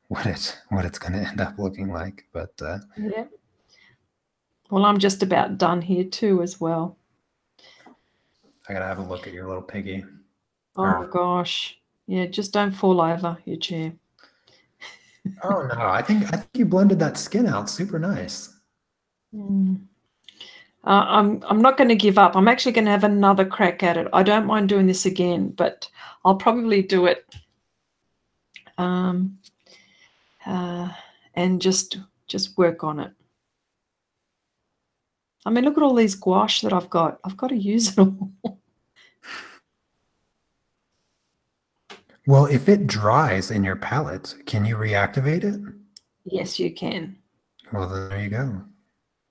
Speaker 1: what it's gonna end up looking like. But
Speaker 2: yeah. Well, I'm just about done here too as well.
Speaker 1: I gotta have a look at your little piggy.
Speaker 2: Oh gosh. Yeah, just don't fall over your chair.
Speaker 1: Oh no, I think you blended that skin out super nice.
Speaker 2: I'm not going to give up. I'm actually going to have another crack at it. I don't mind doing this again, but I'll probably do it and just work on it. I mean, look at all these gouache that I've got. I've got to use it all.
Speaker 1: Well, if it dries in your palette, can you reactivate it?
Speaker 2: Yes, you can.
Speaker 1: Well, then there you go.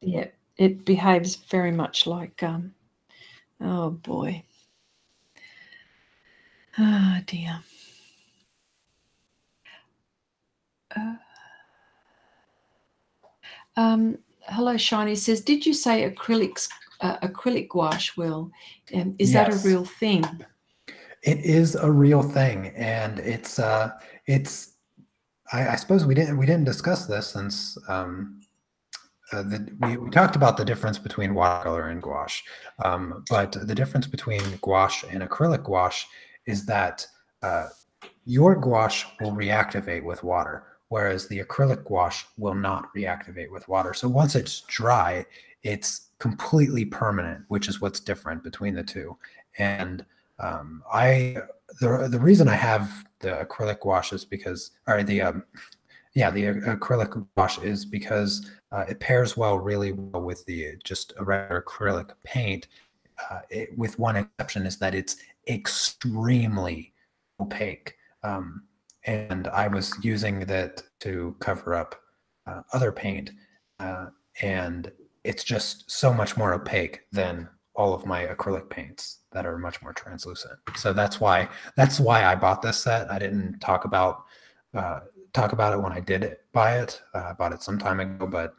Speaker 2: Yeah, it behaves very much like, oh boy. Oh dear. Hello, Shiny says, did you say acrylic gouache, Will? Is that a real thing?
Speaker 1: It is a real thing, and it's I suppose we didn't discuss this since we talked about the difference between watercolor and gouache, but the difference between gouache and acrylic gouache is that your gouache will reactivate with water, whereas the acrylic gouache will not reactivate with water. So once it's dry, it's completely permanent, which is what's different between the two. And the reason I have the acrylic gouache is because, or the acrylic gouache is because it pairs really well with the just a regular acrylic paint. With one exception, is that it's extremely opaque. And I was using that to cover up other paint, and it's just so much more opaque than all of my acrylic paints that are much more translucent. So that's why I bought this set. I didn't talk about it when I did buy it. I bought it some time ago, but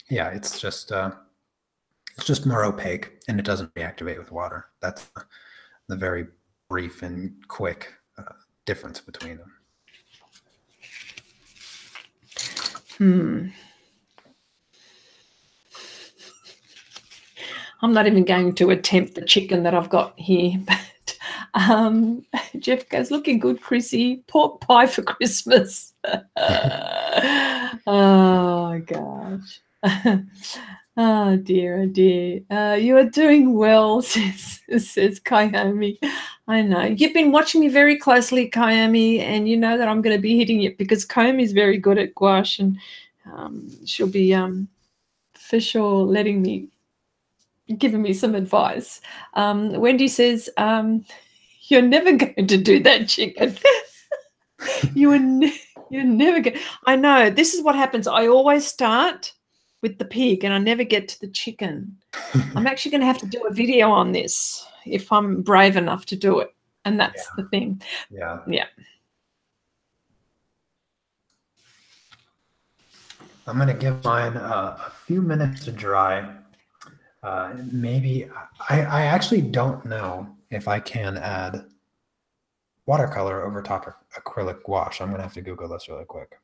Speaker 1: yeah, it's just more opaque, and it doesn't reactivate with water. That's the very brief and quick difference between them.
Speaker 2: I'm not even going to attempt the chicken that I've got here, but Jeff goes, looking good, Chrissy. Pork pie for Christmas. Oh, gosh. Oh dear, oh dear. You are doing well, says Kayomi. I know. You've been watching me very closely, Kayomi, and you know that I'm going to be hitting it because Kayomi's very good at gouache, and she'll be for sure giving me some advice. Wendy says, you're never going to do that, chicken. You're never going. I know. This is what happens. I always start with the pig and I never get to the chicken. I'm actually going to have to do a video on this if I'm brave enough to do it. And that's the thing.
Speaker 1: Yeah.
Speaker 2: Yeah.
Speaker 1: I'm going to give mine a few minutes to dry. Maybe I actually don't know if I can add watercolor over top of acrylic gouache. I'm going to have to Google this really quick.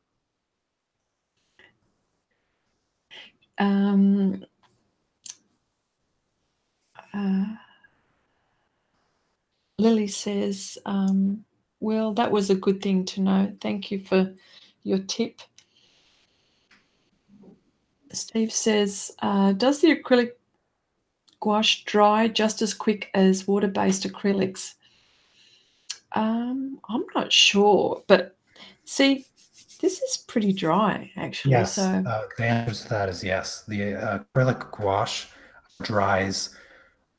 Speaker 2: Lily says, well, that was a good thing to know. Thank you for your tip. Steve says, does the acrylic gouache dry just as quick as water-based acrylics? I'm not sure, but see, this is pretty dry, actually.
Speaker 1: Yes,
Speaker 2: so
Speaker 1: the answer to that is yes. The acrylic gouache dries,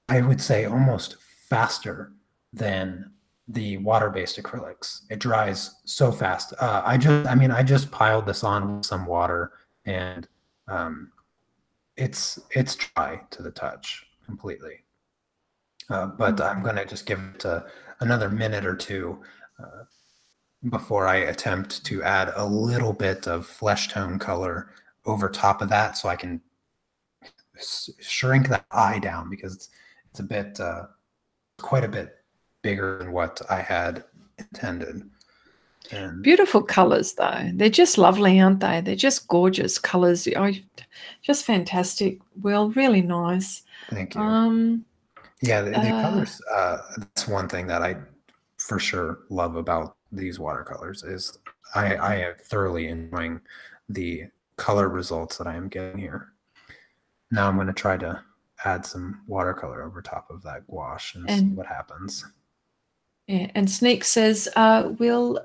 Speaker 1: I would say, almost faster than the water-based acrylics. It dries so fast. I just piled this on with some water, and it's dry to the touch completely. But I'm going to just give it another minute or two before I attempt to add a little bit of flesh tone color over top of that, so I can shrink that eye down, because it's a bit, quite a bit bigger than what I had intended. And
Speaker 2: beautiful colors, though. They're just lovely, aren't they? They're just gorgeous colors. Oh, just fantastic. Well, really nice.
Speaker 1: Thank you. Yeah, the colors, that's one thing that I for sure love about these watercolors is I am thoroughly enjoying the color results that I am getting here. Now I'm going to try to add some watercolor over top of that gouache and see what happens.
Speaker 2: Yeah, and Sneak says, Will,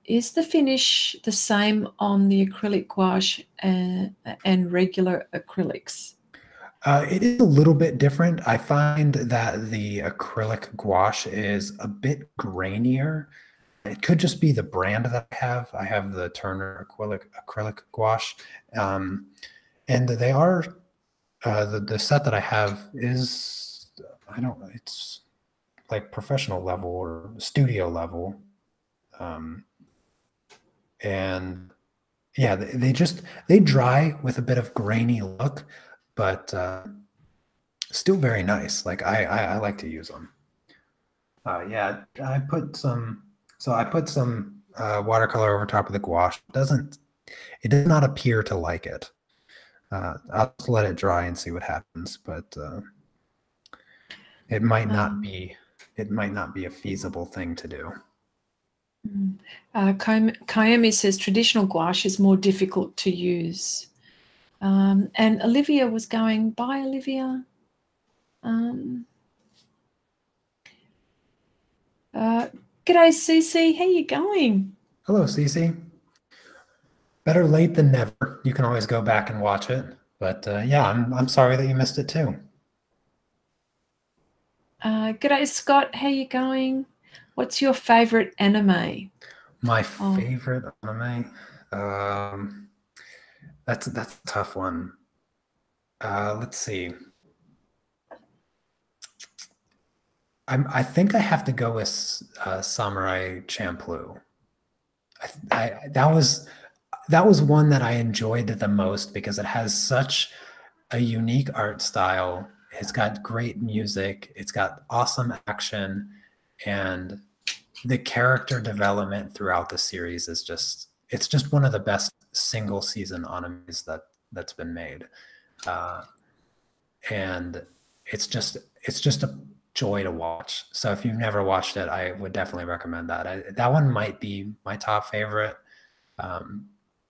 Speaker 2: is the finish the same on the acrylic gouache and regular acrylics?
Speaker 1: It is a little bit different. I find that the acrylic gouache is a bit grainier. It could just be the brand that I have. I have the Turner acrylic gouache, and they are the set that I have is, I don't know, it's like professional level or studio level, and yeah, they dry with a bit of grainy look, but still very nice. Like I like to use them. Yeah, I put some watercolor over top of the gouache. It does not appear to like it. I'll just let it dry and see what happens, but it might not be a feasible thing to do.
Speaker 2: Kayomi says traditional gouache is more difficult to use. And Olivia was going, bye, Olivia. G'day, Cece. How you going?
Speaker 1: Hello, Cece. Better late than never. You can always go back and watch it. But yeah, I'm sorry that you missed it too.
Speaker 2: G'day, Scott. How you going? What's your favorite anime?
Speaker 1: My favorite anime? That's a tough one. Let's see. I think I have to go with Samurai Champloo. That was one that I enjoyed the most because it has such a unique art style. It's got great music. It's got awesome action, and the character development throughout the series is it's just one of the best single season animes that's been made. And it's just a joy to watch. So if you've never watched it, I would definitely recommend that. That one might be my top favorite.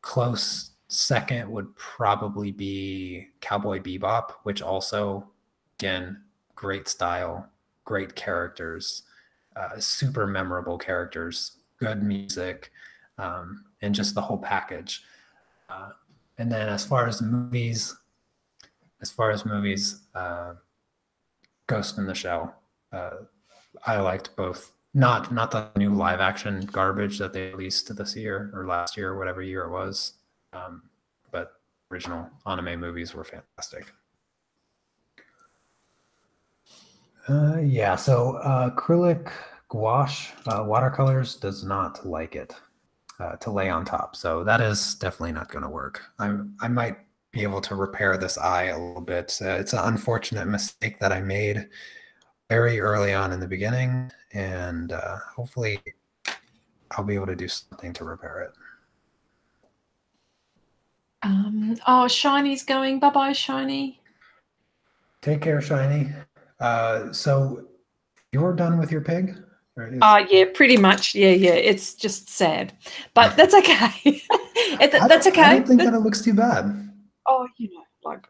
Speaker 1: Close second would probably be Cowboy Bebop, which also, again, great style, great characters, super memorable characters, good music, and just the whole package. And then as far as movies, Ghost in the Shell. I liked both. Not the new live action garbage that they released this year or last year, or whatever year it was. But original anime movies were fantastic. Yeah, so acrylic gouache watercolors does not like it to lay on top. So that is definitely not going to work. I might be able to repair this eye a little bit. It's an unfortunate mistake that I made very early on in the beginning, and hopefully I'll be able to do something to repair it.
Speaker 2: Oh, Shiny's going. Bye-bye, Shiny.
Speaker 1: Take care, Shiny. So you're done with your pig?
Speaker 2: Yeah, pretty much. Yeah. It's just sad, but that's okay. That's okay.
Speaker 1: I don't think that it looks too bad.
Speaker 2: Oh,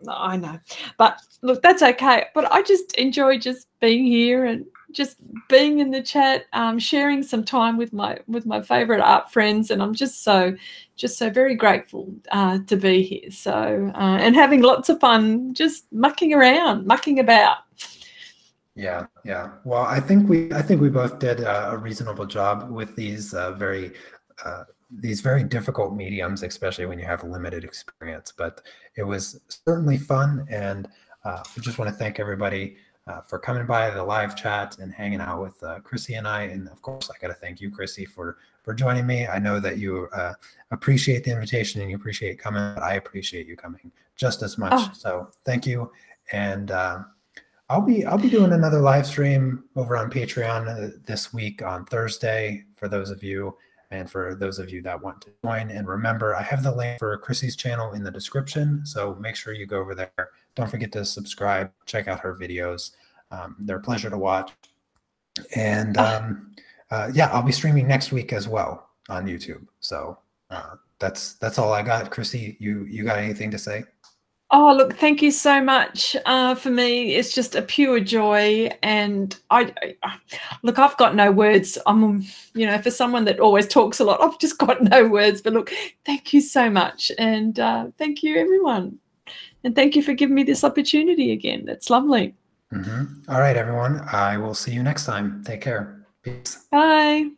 Speaker 2: no, I know, but look, that's okay. But I just enjoy just being here and just being in the chat, sharing some time with my favorite art friends, and I'm just so very grateful to be here. So and having lots of fun, just mucking about.
Speaker 1: Yeah. Well, I think we both did a reasonable job with these very difficult mediums, especially when you have limited experience. But it was certainly fun, and we just want to thank everybody for coming by the live chat and hanging out with Chrissy and I. And of course, I got to thank you, Chrissy, for joining me. I know that you appreciate the invitation and you appreciate coming, but I appreciate you coming just as much. Oh. So thank you. And I'll be doing another live stream over on Patreon this week on Thursday for those of you. And for those of you that want to join, and remember, I have the link for Chrissy's channel in the description, so make sure you go over there. Don't forget to subscribe, check out her videos. They're a pleasure to watch. And yeah, I'll be streaming next week as well on YouTube. So that's all I got. Chrissy, you got anything to say?
Speaker 2: Oh, look, thank you so much. For me, it's just a pure joy. And look, I've got no words. I'm, for someone that always talks a lot, I've just got no words. But look, thank you so much. And thank you, everyone. And thank you for giving me this opportunity again. That's lovely.
Speaker 1: All right, everyone. I will see you next time. Take care. Peace.
Speaker 2: Bye.